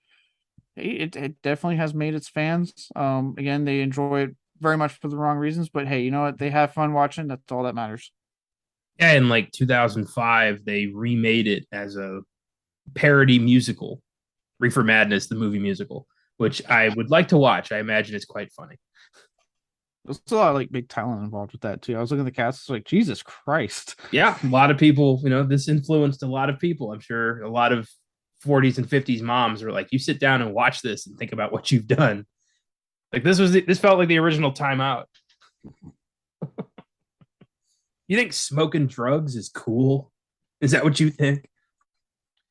it definitely has made its fans. Again, they enjoy it very much for the wrong reasons, but hey, you know what? They have fun watching. That's all that matters. Yeah, in like 2005, they remade it as a parody musical, Reefer Madness, the movie musical, which I would like to watch. I imagine it's quite funny. There's a lot of like big talent involved with that too. I was looking at the cast, it's like Jesus Christ. Yeah, a lot of people, this influenced a lot of people. I'm sure a lot of 40s and 50s moms were like, you sit down and watch this and think about what you've done. Like this felt like the original Time Out. You think smoking drugs is cool? Is that what you think?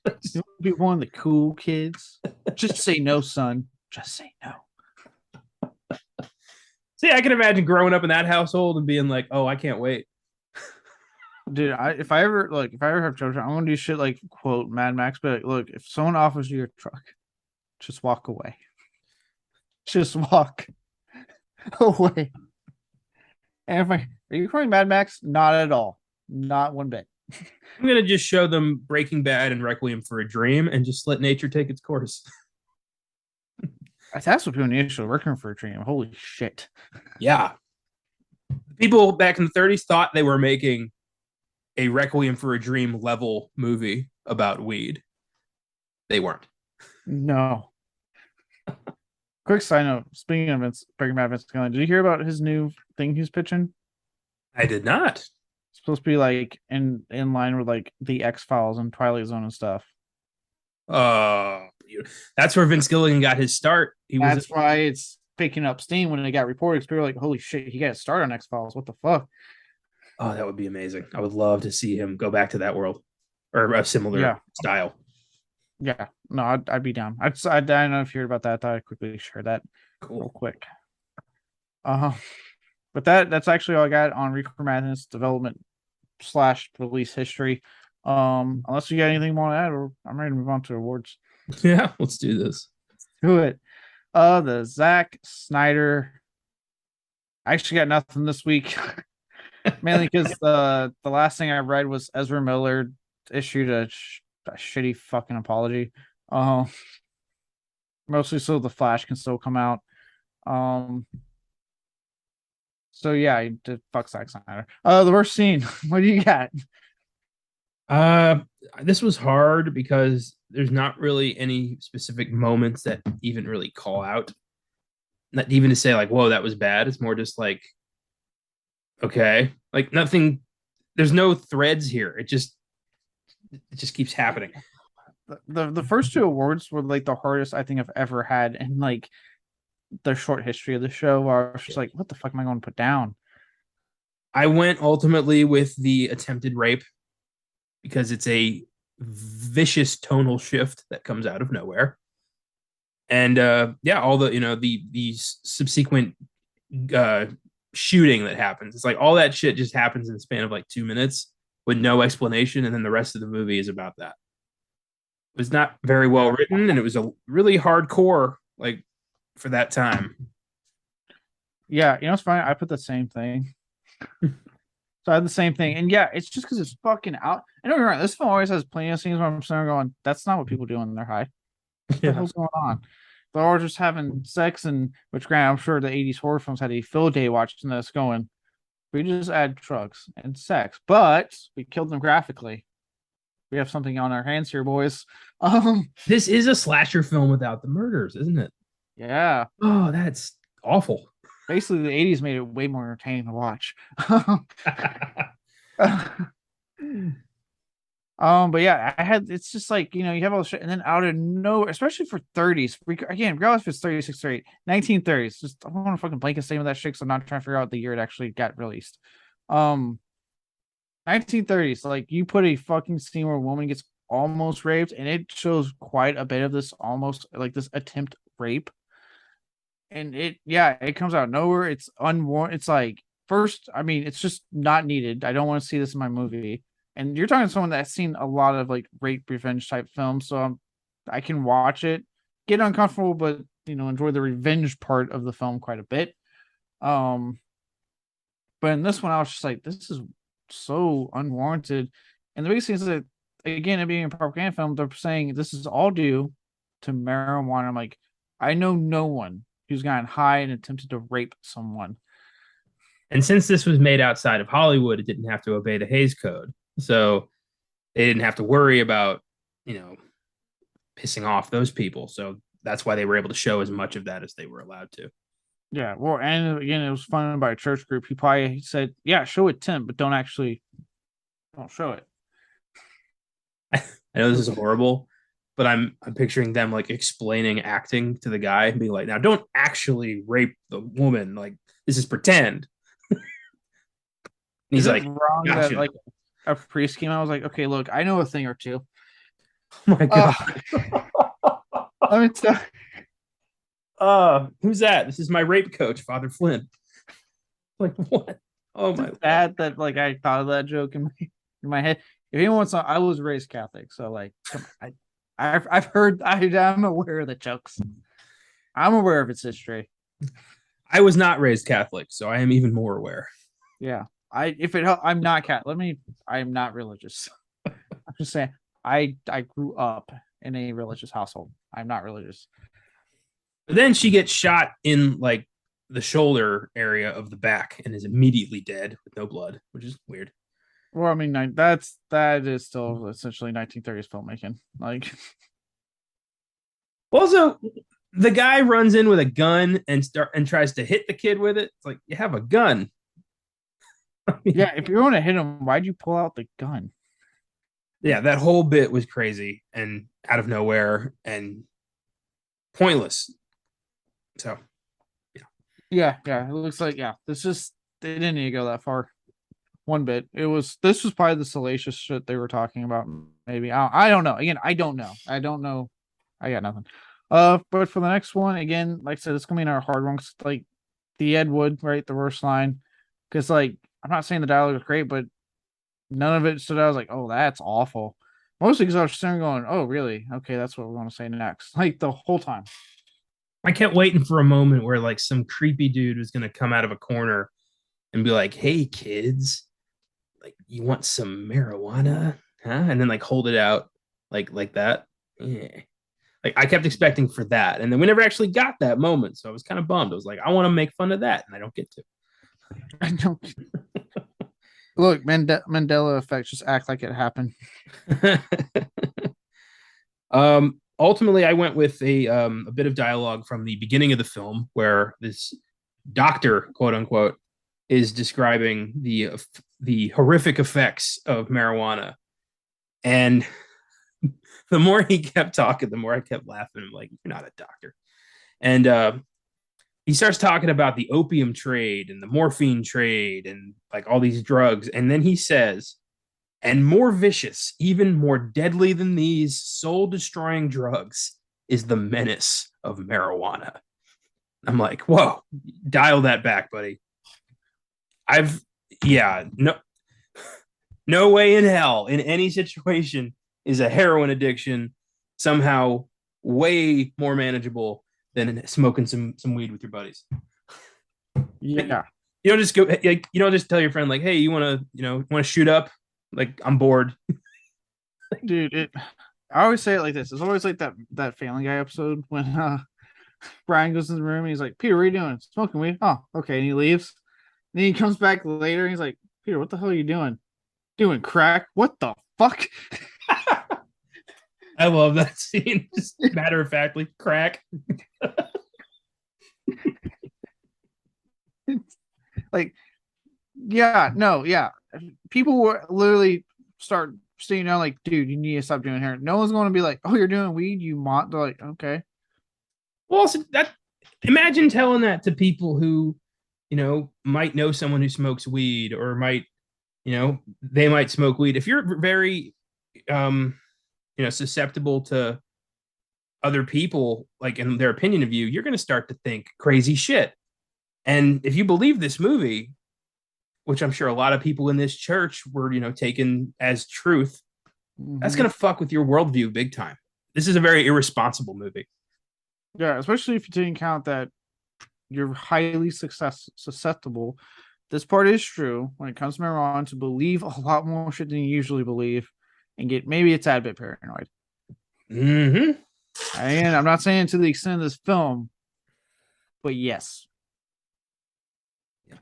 You want to be one of the cool kids? Just say no, son. Just say no. See, I can imagine growing up in that household and being like, oh, I can't wait. Dude, if I ever have children, I'm gonna do shit like quote Mad Max. But like, look, if someone offers you a truck, just walk away. Just walk away. And if I are you calling Mad Max? Not at all. Not one bit. I'm gonna just show them Breaking Bad and Requiem for a Dream and just let nature take its course. That's what people need to working for a dream. Holy shit. Yeah. People back in the 30s thought they were making a Requiem for a Dream level movie about weed. They weren't. No. Quick side note. Speaking of Breaking Bad, Vince Gilligan, did you hear about his new thing he's pitching? I did not. It's supposed to be like in line with like the X-Files and Twilight Zone and stuff. Uh, that's where Vince Gilligan got his start. That's why it's picking up steam when it got reported. People were like, "Holy shit, he got a start on X-Files. What the fuck?" Oh, that would be amazing. I would love to see him go back to that world or a similar style. Yeah, no, I'd be down. I don't know if you heard about that. I thought I'd quickly share that real quick. But that's actually all I got on Reefer Madness development / release history. Unless you got anything more to add, or I'm ready to move on to awards. Yeah, let's do this. Do it. The Zack Snyder. I actually got nothing this week. Mainly because the last thing I read was Ezra Miller issued a shitty fucking apology. Mostly so the Flash can still come out. So yeah, I did fuck Zack Snyder. The worst scene. What do you got? This was hard because there's not really any specific moments that even really call out. Not even to say like, whoa, that was bad. It's more just like, okay, like nothing. There's no threads here. It just keeps happening. The first two awards were like the hardest I think I've ever had in like the short history of the show. Where I was just like, what the fuck am I going to put down? I went ultimately with the attempted rape because it's a vicious tonal shift that comes out of nowhere. And all the subsequent shooting that happens. It's like all that shit just happens in the span of like 2 minutes with no explanation, and then the rest of the movie is about that. It was not very well written, and it was a really hardcore like for that time. Yeah, it's funny. I put the same thing. So I had the same thing, and yeah, it's just because it's fucking out. I know you're right. This film always has plenty of scenes where I'm sitting going, "That's not what people do when they're high. What the hell's going on?" They're all just having sex, and which, granted, I'm sure the '80s horror films had a field day watching this, going, "We just add drugs and sex, but we killed them graphically. We have something on our hands here, boys." This is a slasher film without the murders, isn't it? Yeah. Oh, that's awful. Basically, the '80s made it way more entertaining to watch. But yeah, it's just like, you have all the shit, and then out of nowhere, especially for 30s, again, regardless if it's 36 or 1930s, just I want to fucking blanket statement that shit, so I'm not trying to figure out the year it actually got released. 1930s, like you put a fucking scene where a woman gets almost raped, and it shows quite a bit of this almost like this attempt rape. And it comes out of nowhere. It's unwarranted. It's like, first, I mean, it's just not needed. I don't want to see this in my movie. And you're talking to someone that's seen a lot of like rape revenge type films, so I can watch it, get uncomfortable, but enjoy the revenge part of the film quite a bit. But in this one, I was just like, this is so unwarranted. And the biggest thing is that, again, it being a propaganda film, they're saying this is all due to marijuana. I'm like, I know no one who's gotten high and attempted to rape someone. And since this was made outside of Hollywood, it didn't have to obey the Hays Code. So they didn't have to worry about, pissing off those people. So that's why they were able to show as much of that as they were allowed to. Yeah. Well, and again, it was funded by a church group. He probably said, yeah, show it, Tim, but don't show it. I know this is horrible, but I'm picturing them like explaining acting to the guy and being like, now don't actually rape the woman. Like, this is pretend. He's like, wrong gotcha. That like a priest came out. I was like, okay, look, I know a thing or two. Oh my god. Let me tell. Who's that? This is my rape coach, Father Flynn. Like, what? Oh my god. That like I thought of that joke and in my head. If anyone wants to, I was raised Catholic, so like, come on, I've heard, I'm aware of the jokes. I'm aware of its history. I was not raised Catholic, so I am even more aware. Yeah, I'm not Catholic. I'm not religious. I'm just saying, I grew up in a religious household. I'm not religious. But then she gets shot in like the shoulder area of the back and is immediately dead with no blood, which is weird. Well, I mean, that is still essentially 1930s filmmaking. Like, Also, the guy runs in with a gun and tries to hit the kid with it. It's like you have a gun. yeah, if you're going to hit him, why'd you pull out the gun? Yeah, that whole bit was crazy and out of nowhere and pointless. So, Yeah. It looks like they didn't need to go that far. One bit. This was probably the salacious shit they were talking about. Maybe I don't know. Again, I don't know. I got nothing. But for the next one, again, like I said, it's gonna be our hard one. Like the Ed Wood, right? The worst line, because like I'm not saying the dialogue is great, but none of it stood out. I was like, oh, that's awful. Mostly because I was sitting going, oh, really? Okay, that's what we're gonna say next. Like the whole time. I kept waiting for a moment where like some creepy dude was going to come out of a corner and be like, "Hey kids, like you want some marijuana?" Huh? And then like hold it out like that. Yeah. Like I kept expecting for that, and then we never actually got that moment, so I was kind of bummed. I was like, I want to make fun of that, and I don't get to. I don't look, Mandela effect. Just act like it happened. Ultimately, I went with a bit of dialogue from the beginning of the film where this doctor, quote unquote, is describing the horrific effects of marijuana, and the more he kept talking, the more I kept laughing. I'm like, you're not a doctor. And he starts talking about the opium trade and the morphine trade and like all these drugs. And then he says, and more vicious, even more deadly than these soul destroying drugs is the menace of marijuana. I'm like, whoa, dial that back, buddy. Yeah, no way in hell in any situation is a heroin addiction somehow way more manageable than smoking some weed with your buddies. Yeah, You don't just go. You don't just tell your friend like, "Hey, you want to shoot up?" Like, I'm bored. dude. I always say it like this. It's always like that Family Guy episode when Brian goes in the room and he's like, Peter, what are you doing? Smoking weed. Oh, okay. And he leaves. And then he comes back later and he's like, Peter, what the hell are you doing? Doing crack? What the fuck? I love that scene. Just matter of factly, crack. Like, yeah, no, yeah. People will literally start saying, like, dude, you need to stop doing hair. No one's going to be like, oh, you're doing weed, you mont. They're like, okay. Well, also that imagine telling that to people who, might know someone who smokes weed or might, they might smoke weed. If you're very, susceptible to other people, like in their opinion of you, you're going to start to think crazy shit. And if you believe this movie, which I'm sure a lot of people in this church were, taken as truth, that's going to fuck with your worldview big time. This is a very irresponsible movie. Yeah, especially if you take into account that you're highly susceptible. This part is true when it comes to marijuana to believe a lot more shit than you usually believe and get maybe a tad bit paranoid. Mm-hmm. And I'm not saying to the extent of this film, but yes. Yeah.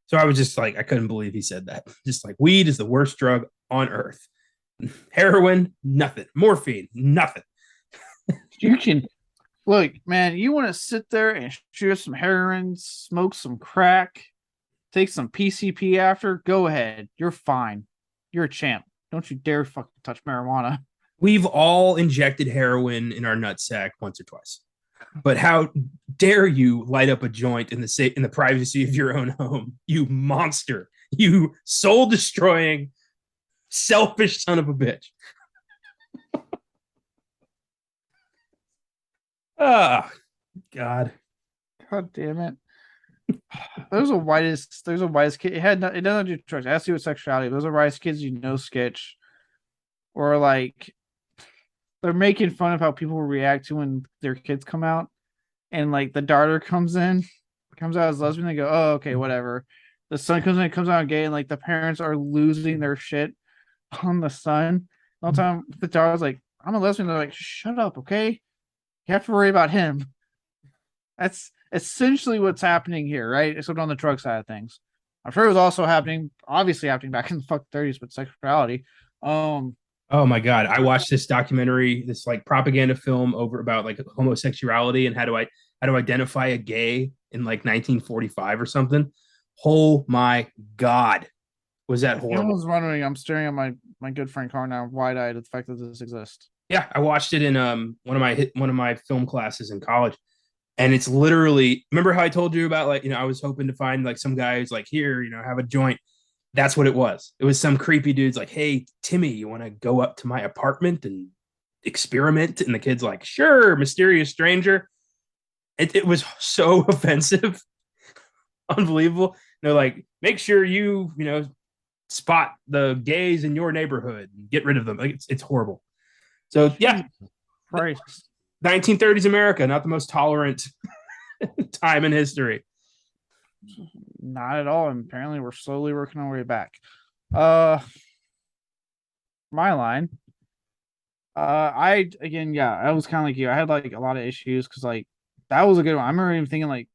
So I was just like, I couldn't believe he said that. Just like weed is the worst drug on earth. Heroin, nothing. Morphine, nothing. You can look, man, you want to sit there and shoot some heroin, smoke some crack, take some PCP after, go ahead. You're fine. You're a champ. Don't you dare fucking touch marijuana. We've all injected heroin in our nutsack once or twice. But how dare you light up a joint in the privacy of your own home? You monster. You soul destroying, selfish son of a bitch. Oh, God. God damn it. There's a whitest kid. It doesn't do drugs. It has to do with sexuality. Those are whitest kids you know sketch, or like they're making fun of how people react to when their kids come out, and like the daughter comes out as lesbian. They go, oh okay, whatever. The son comes out gay, and like the parents are losing their shit on the son. The whole time the daughter's like, I'm a lesbian. They're like, shut up, okay? You have to worry about him. That's essentially what's happening here, right? Except on the drug side of things. I'm sure it was also happening, obviously happening back in the fuck 30s with sexuality. Um, Oh my god, I watched this documentary, this like propaganda film over about like homosexuality and how to identify a gay in like 1945 or something. Oh my god, was that horrible? anyone's wondering, I'm staring at my good friend Car now, wide eyed at the fact that this exists. Yeah, I watched it in one of my film classes in college, and it's literally, remember how I told you about, like, I was hoping to find like some guy who's like, here, have a joint. That's what it was. It was some creepy dude's like, hey, Timmy, you want to go up to my apartment and experiment? And the kid's like, sure, mysterious stranger. It was so offensive, unbelievable. They're like, make sure spot the gays in your neighborhood and get rid of them. Like, it's horrible. So yeah, Jesus Christ. 1930s America, not the most tolerant time in history. Not at all. And apparently we're slowly working our way back. Uh my line. I again, yeah, I was kind of like you. I had like a lot of issues because like that was a good one. I remember even thinking like,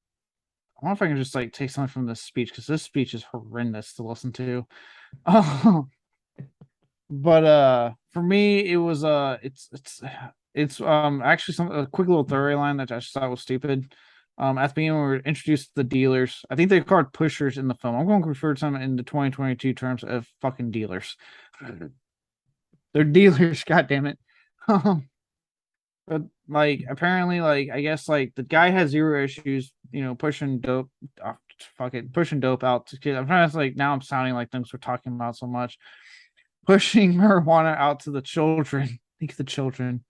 I wonder if I can just like take something from this speech because this speech is horrendous to listen to. But for me it was it's actually some a quick little throwaway line that I just thought was stupid. At the beginning when we were introduced to the dealers, I think they called pushers in the film. I'm going to refer to them in the 2022 terms of fucking dealers. They're dealers, god damn it. But like apparently like I guess like the guy has zero issues, pushing dope, pushing dope out to kids. I'm trying to like now I'm sounding like things we're talking about so much. Pushing marijuana out to the children. Think of the children.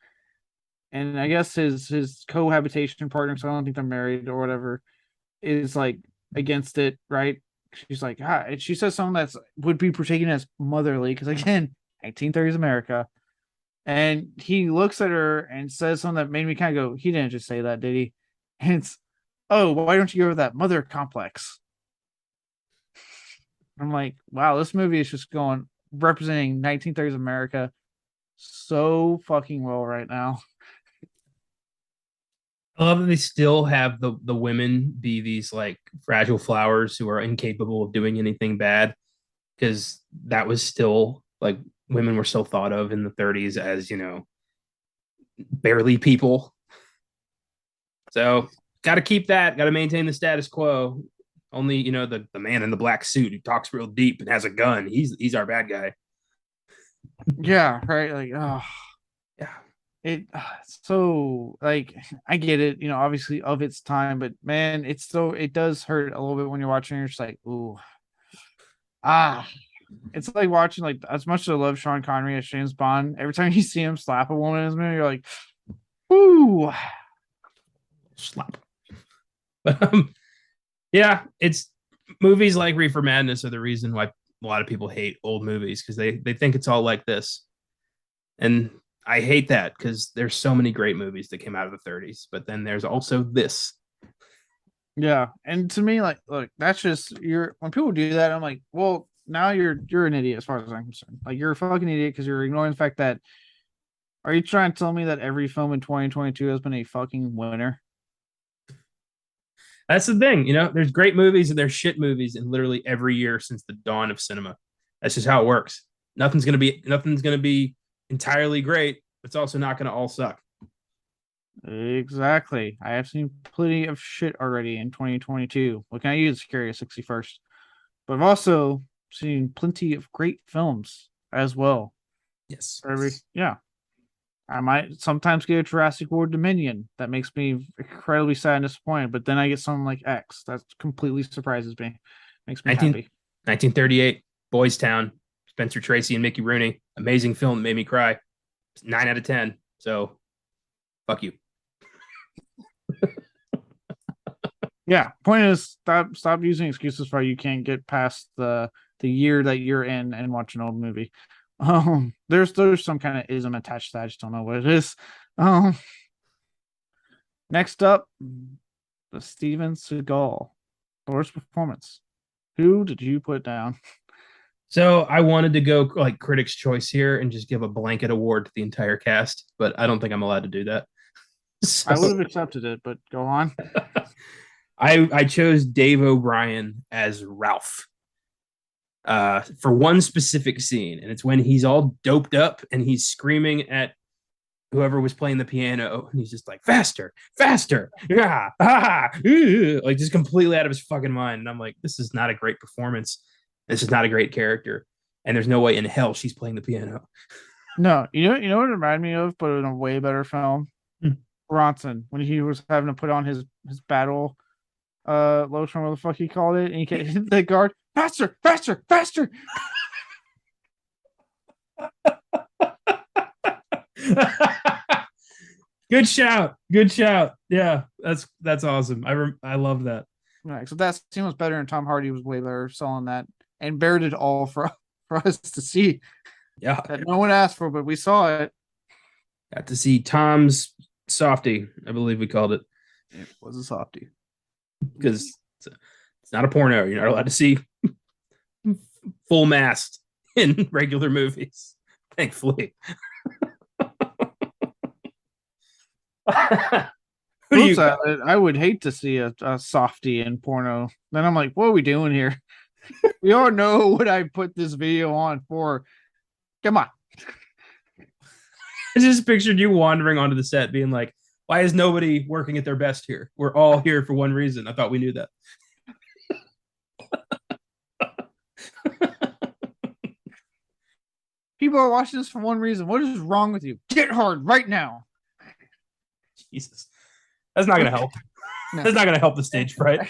And I guess his cohabitation partner, so I don't think they're married or whatever, is like against it, right? She's like, and she says something that's would be taken as motherly, because again, 1930s America. And he looks at her and says something that made me kind of go, he didn't just say that, did he? And it's, oh, why don't you go with that mother complex? I'm like, wow, this movie is just going representing 1930s America so fucking well right now. I love that they still have the women be these like fragile flowers who are incapable of doing anything bad, because that was still like women were still thought of in the 30s as, barely people. So got to keep that, got to maintain the status quo. Only, the man in the black suit who talks real deep and has a gun, he's our bad guy. Yeah, right. Like, oh, Yeah. so like I get it, obviously of its time, but man, it does hurt a little bit when you're watching. You're just like, ooh, ah. It's like watching like as much as I love Sean Connery as James Bond. Every time you see him slap a woman in his movie, you're like, ooh, Slap. But yeah, it's movies like Reefer Madness are the reason why a lot of people hate old movies, because they think it's all like this. And I hate that because there's so many great movies that came out of the 30s, but then there's also this. yeah. And to me, like, look, that's just you're when people do that, I'm like, well, now you're an idiot as far as I'm concerned. Like, you're a fucking idiot because you're ignoring the fact that are you trying to tell me that every film in 2022 has been a fucking winner? That's the thing, there's great movies and there's shit movies in literally every year since the dawn of cinema. That's just how it works. Nothing's gonna be entirely great. It's also not gonna all suck. Exactly. I have seen plenty of shit already in 2022. Looking at you, it's Scary 61st. But I've also seen plenty of great films as well. Yes. Yeah. I might sometimes get a Jurassic World Dominion that makes me incredibly sad and disappointed, but then I get something like X that completely surprises me, makes me 19, happy. 1938, Boys Town, Spencer Tracy and Mickey Rooney. Amazing film that made me cry. 9 out of 10. So fuck you. Yeah. Point is, stop using excuses for you can't get past the year that you're in and watch an old movie. There's some kind of ism attached to that. I just don't know what it is. Um, Next up, the Steven Seagal worst performance. Who did you put down? So I wanted to go like Critics' Choice here and just give a blanket award to the entire cast, but I don't think I'm allowed to do that. I would So have accepted it, but go on. I chose Dave O'Brien as Ralph for one specific scene, and it's when he's all doped up and he's screaming at whoever was playing the piano, and he's just like faster, faster, yeah, like just completely out of his fucking mind. And I'm like, this is not a great performance. This is not a great character, and there's no way in hell she's playing the piano. No, you know what it reminded me of, but in a way better film. Bronson, when he was having to put on his battle lotion, whatever the fuck he called it, and he can't hit the guard faster, faster, faster. Good shout, good shout. Yeah, that's awesome. I love that. Right, so that scene was better, and Tom Hardy was way better selling that, and bared it all for us to see. Yeah, That no one asked for, but we saw it. got to see Tom's softy, I believe we called it. It was a softie because it's not a porno. You're not allowed to see full mast in regular movies, thankfully. I would hate to see a softie in porno. Then I'm like, what are we doing here? We all know what I put this video on for. Come on. I just pictured you wandering onto the set being like, why is nobody working at their best here? We're all here for one reason. I thought we knew that. People are watching this for one reason. What is wrong with you? Get hard right now. Jesus. That's not gonna help. No. That's not gonna help the stage fright.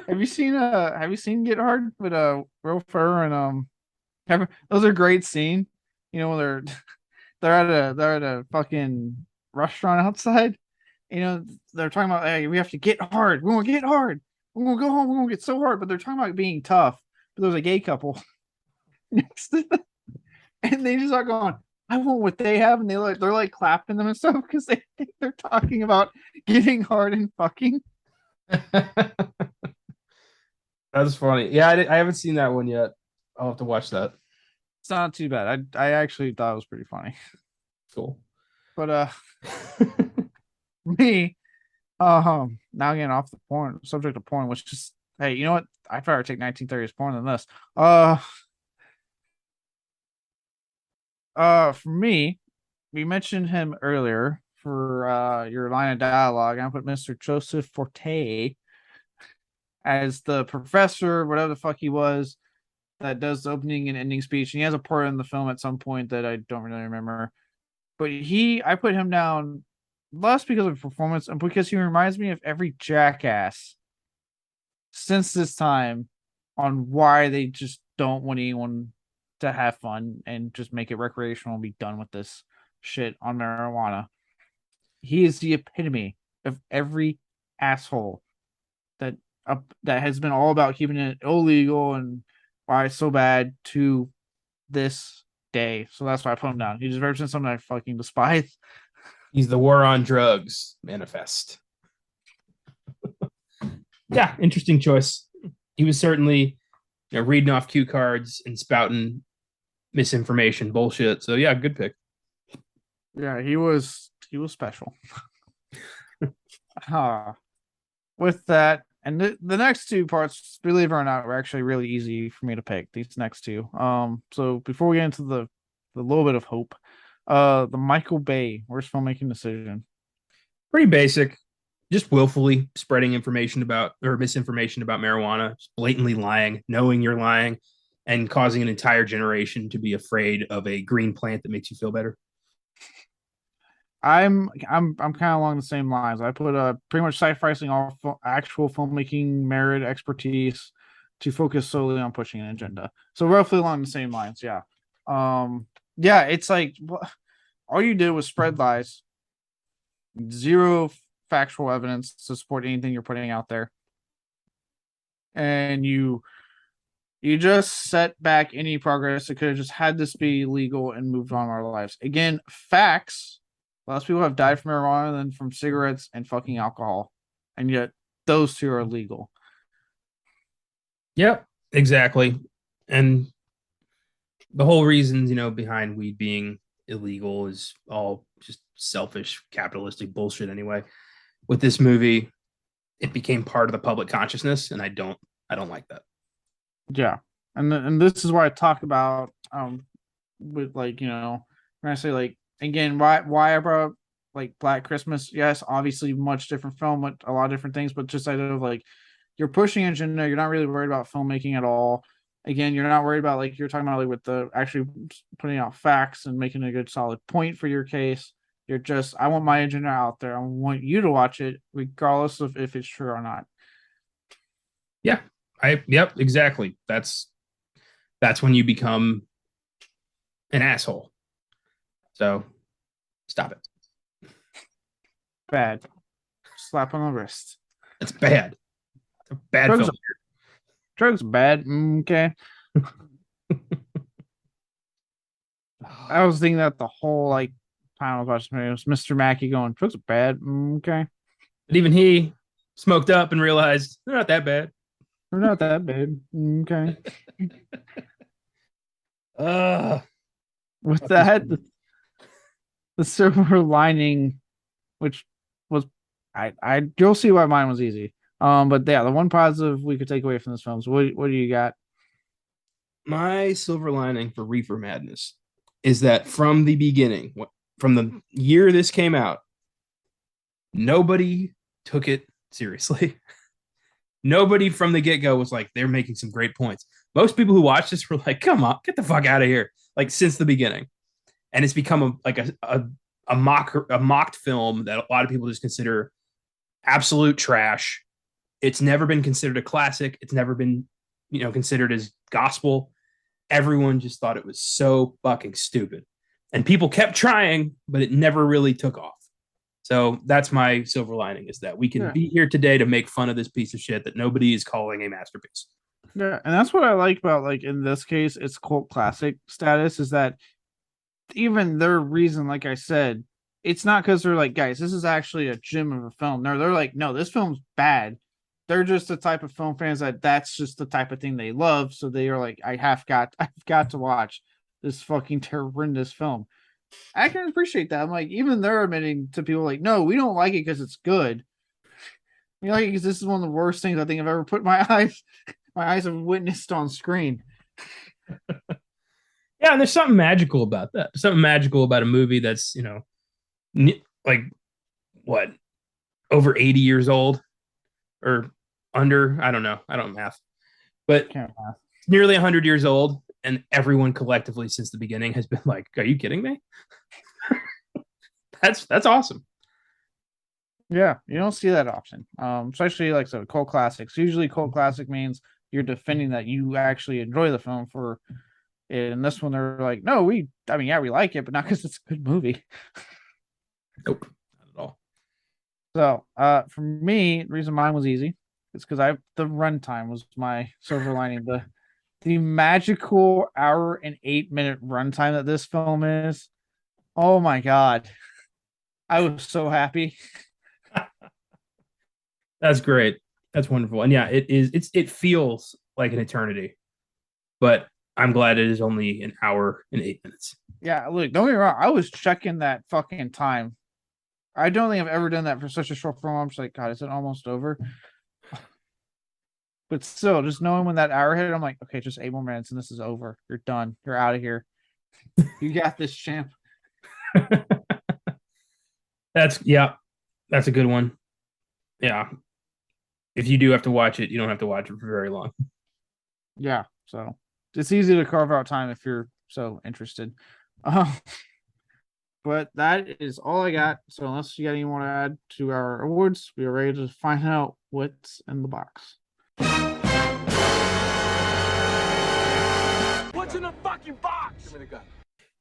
Have you seen Get Hard with Will Ferrell and those are great scene. You know, when they're at a fucking restaurant outside. You know, they're talking about, hey, we have to get hard. We want to get hard. We're gonna go home. We're gonna get so hard. But they're talking about being tough. But there's a gay couple next to them, and they just are going, I want what they have, and they're like clapping them and stuff because they think they're talking about getting hard and fucking. That's funny. Yeah, I haven't seen that one yet. I'll have to watch that. It's not too bad. I actually thought it was pretty funny. Cool. But me, now getting off the porn subject of porn, which just, hey, you know what? I'd rather take 1930s porn than this. For me, we mentioned him earlier for your line of dialogue. I put Mr. Joseph Forte as the professor, whatever the fuck he was, that does the opening and ending speech. And he has a part in the film at some point that I don't really remember. But I put him down less because of performance and because he reminds me of every jackass since this time on why they just don't want anyone to have fun and just make it recreational and be done with this shit on marijuana. He is the epitome of every asshole that has been all about keeping it illegal and why it's so bad to this day. So that's why I put him down. He just represents something I fucking despise. He's the war on drugs manifest. Yeah, interesting choice. He was certainly, reading off cue cards and spouting misinformation bullshit. So yeah, good pick. Yeah, he was special. With that, and the next two parts, believe it or not, were actually really easy for me to pick. These next two. So before we get into the little bit of hope, the Michael Bay worst filmmaking decision. Pretty basic. Just willfully spreading information about or misinformation about marijuana, just blatantly lying, knowing you're lying, and causing an entire generation to be afraid of a green plant that makes you feel better. I'm kind of along the same lines. I put pretty much sacrificing all actual filmmaking merit expertise to focus solely on pushing an agenda. So roughly along the same lines, yeah. Yeah, it's like all you did was spread lies, zero factual evidence to support anything you're putting out there. and you just set back any progress. It could have just had this be legal and moved on our lives. Again, facts. Less people have died from marijuana than from cigarettes and fucking alcohol. And yet those two are legal. Yep, exactly. And the whole reasons, behind weed being illegal is all just selfish capitalistic bullshit anyway. With this movie, it became part of the public consciousness, and I don't like that. Yeah. And this is why I talk about with like, when I say like again, why I brought up like Black Christmas. Yes, obviously much different film with a lot of different things, but just I of like you're pushing agenda, you're not really worried about filmmaking at all. Again, you're not worried about like you're talking about like with the actually putting out facts and making a good solid point for your case. You're just I want my agenda out there. I want you to watch it regardless of if it's true or not. Yeah. Yep, exactly. That's when you become an asshole. So stop it. Bad. Slap on the wrist. It's bad. It's a bad film. Drugs bad. Okay. I was thinking that the whole like time I was watching it was Mr. Mackey going, drugs are bad. Okay. But even he smoked up and realized they're not that bad. They're not that bad. Okay. With that, the silver lining, which was you'll see why mine was easy. But yeah, the one positive we could take away from this film is what do you got? My silver lining for Reefer Madness is that from the beginning, from the year this came out, nobody took it seriously. Nobody from the get-go was like, they're making some great points. Most people who watched this were like, come on, get the fuck out of here. Like since the beginning. And it's become a mocked film that a lot of people just consider absolute trash. It's never been considered a classic. It's never been, considered as gospel. Everyone just thought it was so fucking stupid. And people kept trying, but it never really took off. So that's my silver lining, is that we can be here today to make fun of this piece of shit that nobody is calling a masterpiece. Yeah, and that's what I like about like in this case, it's cult classic status is that even their reason, like I said, it's not because they're like, guys, this is actually a gem of a film. No, they're like, no, this film's bad. They're just the type of film fans that's just the type of thing they love. So they are like, I've got to watch this fucking horrendous film. I can appreciate that. I'm like, even they're admitting to people like, no, we don't like it because it's good. We like it because this is one of the worst things I think I've ever put my eyes have witnessed on screen. Yeah, and there's something magical about that. There's something magical about a movie that's, like what, over 80 years old or under. I don't know. I don't math, but nearly 100 years old. And everyone collectively since the beginning has been like, are you kidding me? That's awesome. Yeah, you don't see that often. Especially like so cult classics. Usually cult classic means you're defending that you actually enjoy the film for it. And this one they're like, no, we like it, but not because it's a good movie. Nope, not at all. So for me, the reason mine was easy is because the runtime was my silver lining. The magical hour and 8-minute runtime that this film is. Oh my god. I was so happy. That's great. That's wonderful. And yeah, it feels like an eternity. But I'm glad it is only an hour and 8 minutes. Yeah, look, don't get me wrong. I was checking that fucking time. I don't think I've ever done that for such a short film. I'm just like, God, is it almost over? But still, just knowing when that hour hit, I'm like, okay, just 8 more minutes and this is over. You're done. You're out of here. You got this, champ. That's a good one. Yeah. If you do have to watch it, you don't have to watch it for very long. Yeah. So it's easy to carve out time if you're so interested. But that is all I got. So unless you got any more to add to our awards, we are ready to find out what's in the box. What's in the fucking box? Give me the gun.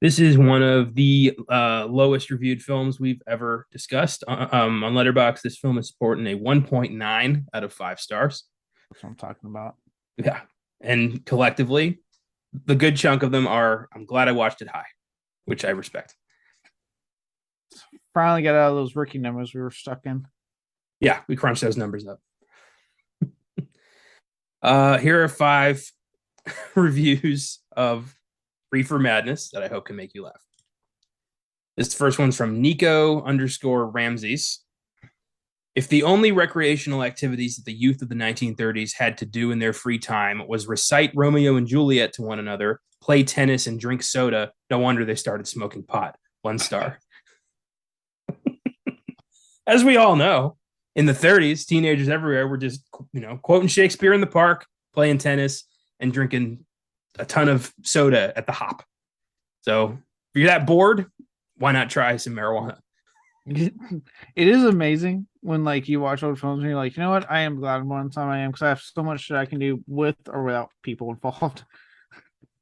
This is one of the lowest reviewed films we've ever discussed. On Letterboxd, this film is sporting a 1.9 out of 5 stars. That's what I'm talking about. Yeah. And collectively, the good chunk of them are, I'm glad I watched it high, which I respect. Finally got out of those rookie numbers we were stuck in. Yeah, we crunched those numbers up. Here are 5 reviews of Reefer Madness that I hope can make you laugh. This first one's from Nico_Ramses. If the only recreational activities that the youth of the 1930s had to do in their free time was recite Romeo and Juliet to one another, play tennis, and drink soda, no wonder they started smoking pot. 1 star. As we all know, in the 30s, teenagers everywhere were just, quoting Shakespeare in the park, playing tennis, and drinking a ton of soda at the hop. So if you're that bored, why not try some marijuana? It is amazing when you watch old films and you're like, you know what? I am glad one time I am, because I have so much shit I can do with or without people involved.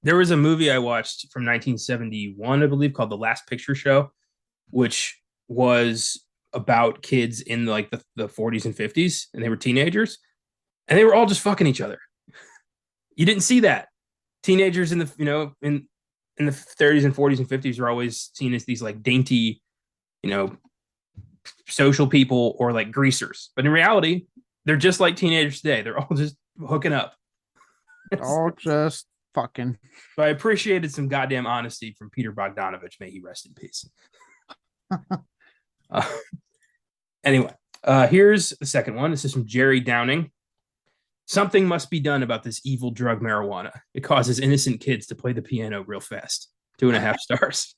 There was a movie I watched from 1971, I believe, called The Last Picture Show, which was about kids in the 40s and 50s, and they were teenagers, and they were all just fucking each other. You didn't see that. Teenagers in the in the 30s and 40s and 50s are always seen as these dainty, social people or greasers. But in reality, they're just like teenagers today. They're all just hooking up. All just fucking. So I appreciated some goddamn honesty from Peter Bogdanovich. May he rest in peace. Anyway, here's the second one. This is from Jerry Downing. Something must be done about this evil drug marijuana. It causes innocent kids to play the piano real fast. 2.5 stars.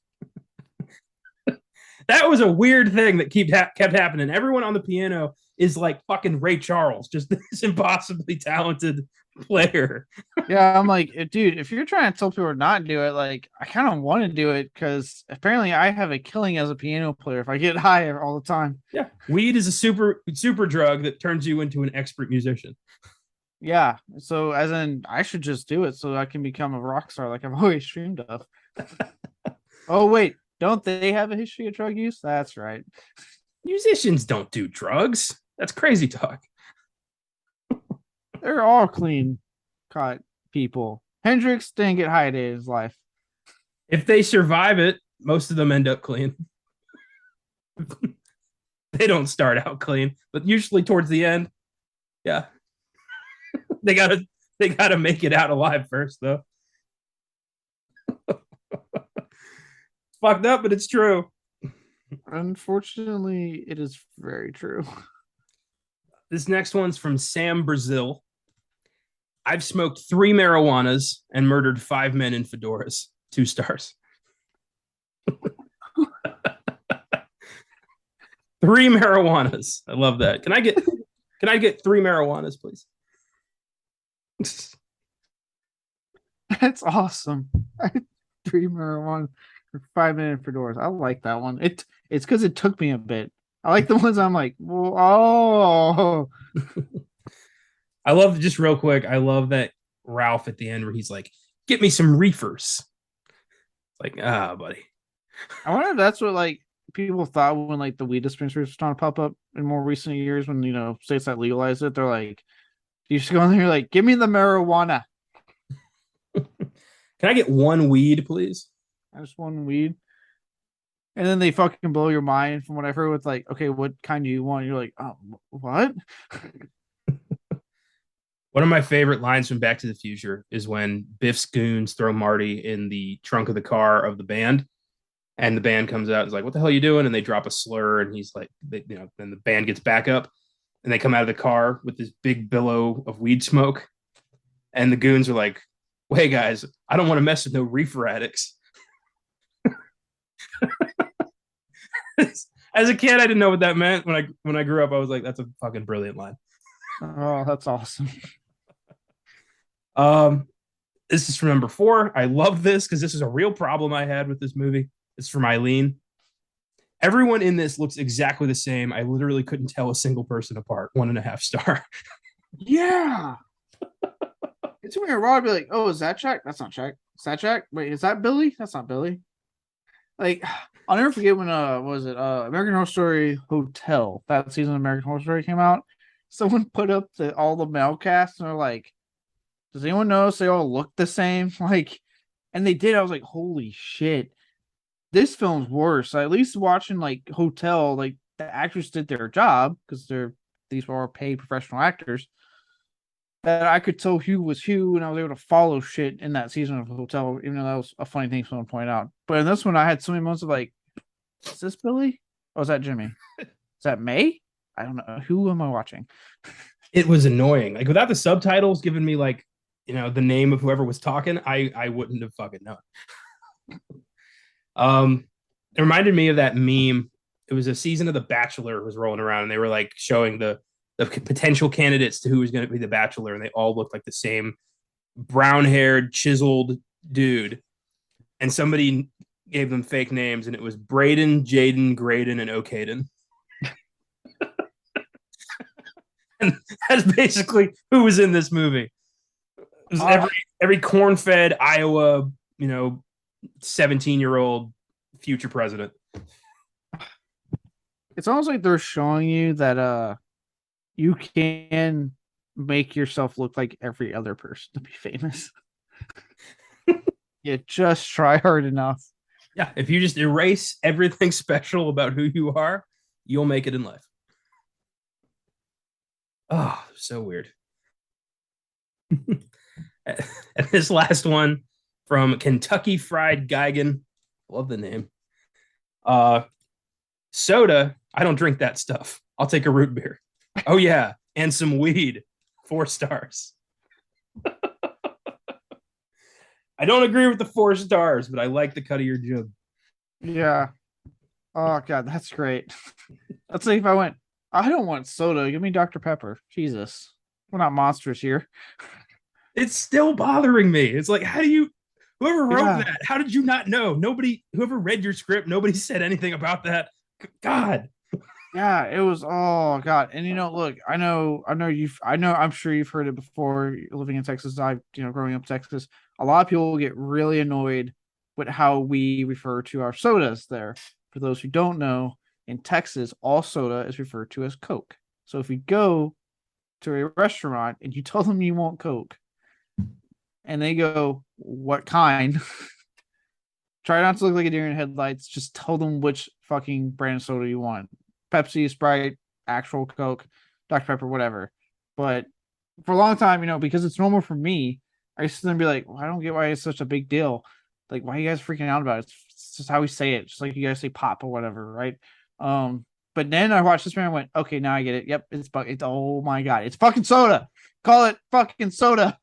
That was a weird thing that kept happening. Everyone on the piano is like fucking Ray Charles, just this impossibly talented player. Yeah, I'm like, dude, if you're trying to tell people to not do it, I kind of want to do it, because apparently I have a killing as a piano player if I get high all the time. Yeah, weed is a super drug that turns you into an expert musician. Yeah, so as in, I should just do it so I can become a rock star like I've always dreamed of. Oh, wait, don't they have a history of drug use? That's right. Musicians don't do drugs. That's crazy talk. They're all clean cut people. Hendrix didn't get high in his life. If they survive it, most of them end up clean. They don't start out clean, but usually towards the end, yeah. They gotta make it out alive first, though. It's fucked up, but it's true. Unfortunately, it is very true. This next one's from Sam Brazil. I've smoked 3 marijuanas and murdered 5 men in fedoras. 2 stars. 3 marijuanas. I love that. Can I get 3 marijuanas, please? That's awesome. 3 marijuana for 5 minute fedoras. I like that one. It's because it took me a bit. I like the ones I'm like, oh. I love, just real quick, I love that Ralph at the end where he's like, get me some reefers. Like, buddy. I wonder if that's what people thought when the weed dispensaries were starting to pop up in more recent years, when states that legalized it. They're like, you just go in there, you're like, give me the marijuana. Can I get 1 weed, please? I just want weed. And then they fucking blow your mind from what I've heard with okay, what kind do you want? You're like, oh, what? One of my favorite lines from Back to the Future is when Biff's goons throw Marty in the trunk of the car of the band, and the band comes out and is like, what the hell are you doing? And they drop a slur, and he's like, then the band gets back up, and they come out of the car with this big billow of weed smoke, and the goons are like, well, hey guys, I don't want to mess with no reefer addicts. As a kid, I didn't know what that meant. When I grew up, I was like, that's a fucking brilliant line. Oh, that's awesome. This is from number 4. I love this because this is a real problem I had with this movie. It's from Eileen. Everyone in this looks exactly the same. I literally couldn't tell a single person apart. 1.5 star. Yeah. It's when you're raw, be like, oh, is that Jack? That's not Jack. Is that Jack? Wait, is that Billy? That's not Billy. I'll never forget when American Horror Story Hotel, that season of American Horror Story came out, someone put up all the male cast, and they're like, "Does anyone notice they all look the same?" Like, and they did. I was like, "Holy shit, this film's worse." At least watching like Hotel, like the actors did their job because these were all paid professional actors. That I could tell who was who, and I was able to follow shit in that season of Hotel, even though that was a funny thing someone pointed out. But in this one, I had so many moments of like, "Is this Billy? Oh, is that Jimmy? Is that May? I don't know. Who am I watching?" It was annoying. Like without the subtitles giving me like, the name of whoever was talking, I wouldn't have fucking known. It reminded me of that meme. It was a season of The Bachelor was rolling around, and they were like showing the potential candidates to who was going to be the Bachelor, and they all looked like the same brown-haired, chiseled dude. And somebody gave them fake names, and it was Braden, Jaden, Graydon, and O'Kaden. And that's basically who was in this movie. It was every corn-fed Iowa, 17-year-old future president. It's almost like they're showing you that you can make yourself look like every other person to be famous. You just try hard enough. Yeah, if you just erase everything special about who you are, you'll make it in life. Oh, so weird. And this last one from Kentucky Fried Geigen. Love the name. Soda. I don't drink that stuff. I'll take a root beer. Oh, yeah. And some weed. 4 stars. I don't agree with the 4 stars, but I like the cut of your jib. Yeah. Oh, God, that's great. Let's say if I went, I don't want soda. Give me Dr. Pepper. Jesus. We're not monsters here. It's still bothering me. It's like, whoever wrote that, how did you not know? Whoever read your script, nobody said anything about that. God. Yeah, it was, oh God. And look, I'm sure you've heard it before living in Texas. Growing up in Texas, a lot of people get really annoyed with how we refer to our sodas there. For those who don't know, in Texas, all soda is referred to as Coke. So if you go to a restaurant and you tell them you want Coke, and they go, "What kind?" Try not to look like a deer in headlights. Just tell them which fucking brand of soda you want. Pepsi, Sprite, actual Coke, Dr. Pepper, whatever. But for a long time, because it's normal for me, I used to then be like, "Well, I don't get why it's such a big deal. Like, why are you guys freaking out about it? It's just how we say it. Just like you guys say pop or whatever, right?" But then I watched this man and went, "Okay, now I get it. Yep, it's oh my God, it's fucking soda. Call it fucking soda."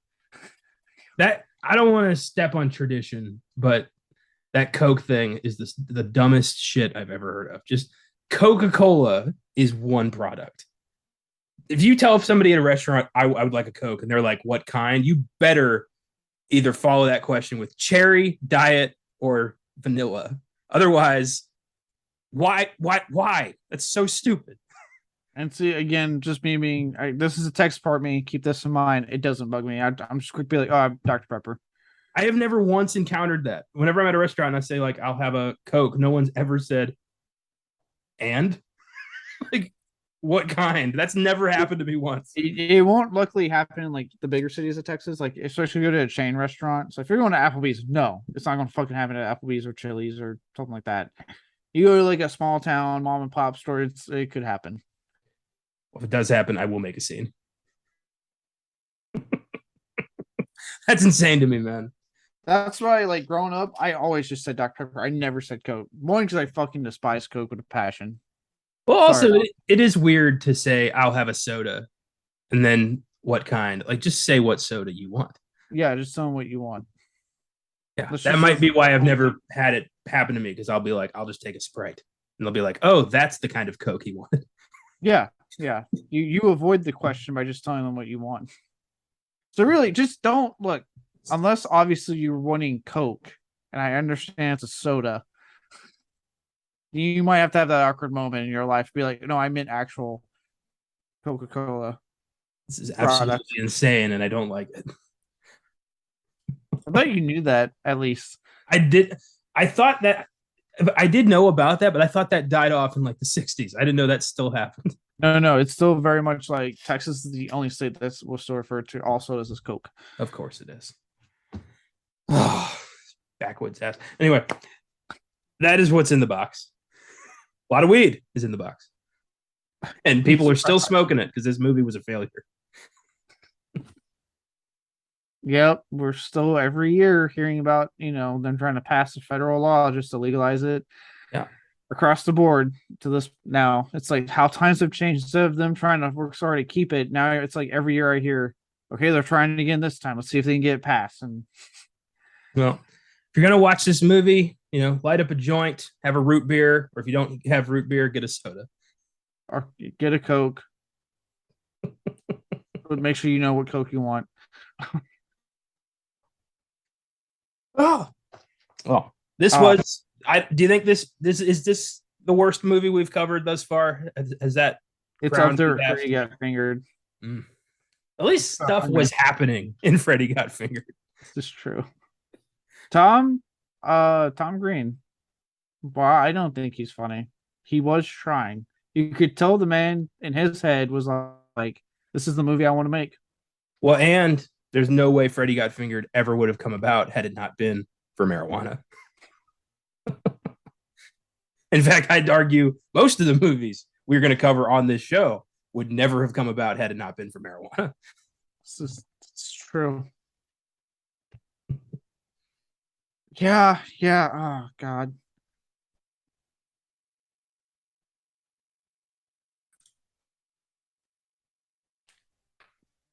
That I don't want to step on tradition, but that Coke thing is the dumbest shit I've ever heard of. Just Coca-Cola is one product. If you tell somebody at a restaurant, I would like a Coke, and they're like, "What kind?" You better either follow that question with cherry, diet, or vanilla. Otherwise, why? That's so stupid. And see, again, just me being, this is a text part me. Keep this in mind. It doesn't bug me. I'm just quick to be like, "Oh, I'm Dr. Pepper." I have never once encountered that. Whenever I'm at a restaurant and I say, like, "I'll have a Coke," no one's ever said, "And?" Like, what kind? That's never happened to me once. It won't luckily happen in like the bigger cities of Texas, like especially if you go to a chain restaurant. So if you're going to Applebee's, no, it's not going to fucking happen at Applebee's or Chili's or something like that. You go to like a small town mom and pop store, it could happen. Well, if it does happen, I will make a scene. That's insane to me, man. That's why, like, growing up, I always just said Dr. Pepper. I never said Coke. One, because I fucking despise Coke with a passion. Well, also, it is weird to say, "I'll have a soda," and then what kind? Like, just say what soda you want. Yeah, just tell them what you want. Yeah, that might be why I've never had it happen to me, because I'll be like, "I'll just take a Sprite," and they'll be like, "Oh, that's the kind of Coke he wanted." Yeah. You avoid the question by just telling them what you want. So really, just don't look. Unless obviously you're wanting Coke, and I understand it's a soda, you might have to have that awkward moment in your life. Be like, "No, I meant actual Coca-Cola." This is absolutely insane, and I don't like it. I thought you knew that, at least. I did. I thought that I did know about that, but I thought that died off in like the 60s. I didn't know that still happened. No, it's still very much like Texas is the only state that's was still referred to also as coke. Of course it is. Oh, backwoods ass. Anyway, that is what's in the box. A lot of weed is in the box. And people are still smoking it because this movie was a failure. Yep, we're still every year hearing about, them trying to pass a federal law just to legalize it. Yeah. Across the board to this now. It's like how times have changed. Instead of them trying to work so hard to keep it, now it's like every year I hear, okay, they're trying it again this time. Let's see if they can get it passed. And well, if you're gonna watch this movie, light up a joint, have a root beer, or if you don't have root beer, get a soda. Or get a Coke. But make sure you know what Coke you want. Oh, this was. Do you think this is the worst movie we've covered thus far? Has that? It's up there. Freddy Got Fingered. At least stuff was happening in Freddy Got Fingered. This is true. Tom Green. Well, I don't think he's funny. He was trying. You could tell the man in his head was like, "This is the movie I want to make." Well, and there's no way Freddy Got Fingered ever would have come about had it not been for marijuana. In fact, I'd argue most of the movies we're going to cover on this show would never have come about had it not been for marijuana. It's true. Yeah. Oh, God.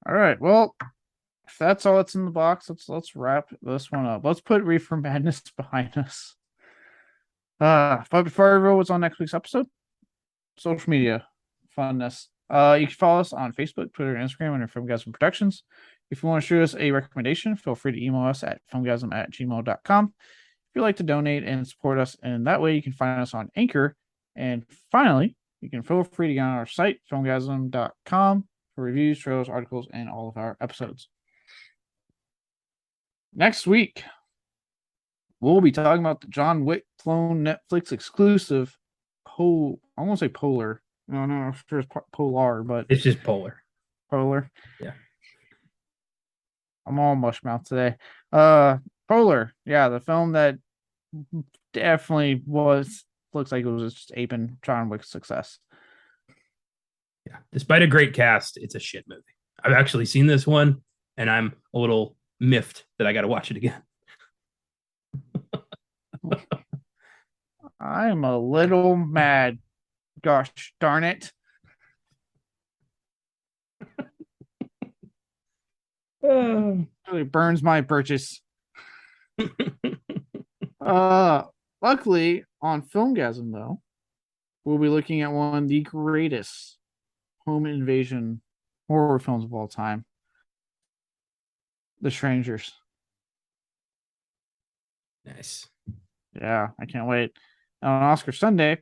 All right. Well, if that's all that's in the box, let's wrap this one up. Let's put Reefer Madness behind us. But before I reveal what's on next week's episode, social media funness. You can follow us on Facebook, Twitter, and Instagram under FILMGAZM Productions. If you want to shoot us a recommendation, feel free to email us at filmgasm@gmail.com. If you'd like to donate and support us in that way, you can find us on Anchor. And finally, you can feel free to get on our site, filmgasm.com, for reviews, trailers, articles, and all of our episodes. Next week, we'll be talking about the John Wick clone Netflix exclusive. I'm going to say Polar. No, I'm sure it's Polar, but it's just Polar. Polar. Yeah. I'm all mush mouth today. Polar. Yeah, the film that definitely looks like it was just aping John Wick's success. Yeah. Despite a great cast, it's a shit movie. I've actually seen this one, and I'm a little miffed that I got to watch it again. I'm a little mad. Gosh darn it. Really burns my purchase. Luckily, on Filmgasm, though, we'll be looking at one of the greatest home invasion horror films of all time, The Strangers. Nice. Yeah, I can't wait. And on Oscar Sunday,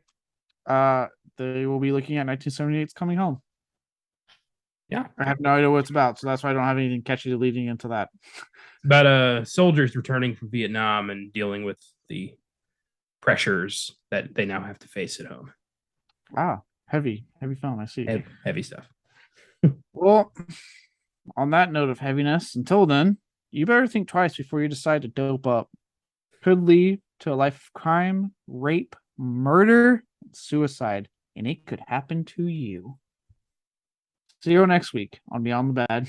they will be looking at 1978's Coming Home. Yeah. I have no idea what it's about, so that's why I don't have anything catchy leading into that. About soldiers returning from Vietnam and dealing with the pressures that they now have to face at home. Heavy film, I see. Heavy stuff. Well, on that note of heaviness, until then, you better think twice before you decide to dope up. Could lead to a life of crime, rape, murder, and suicide, and it could happen to you. See you next week on Beyond the Bad.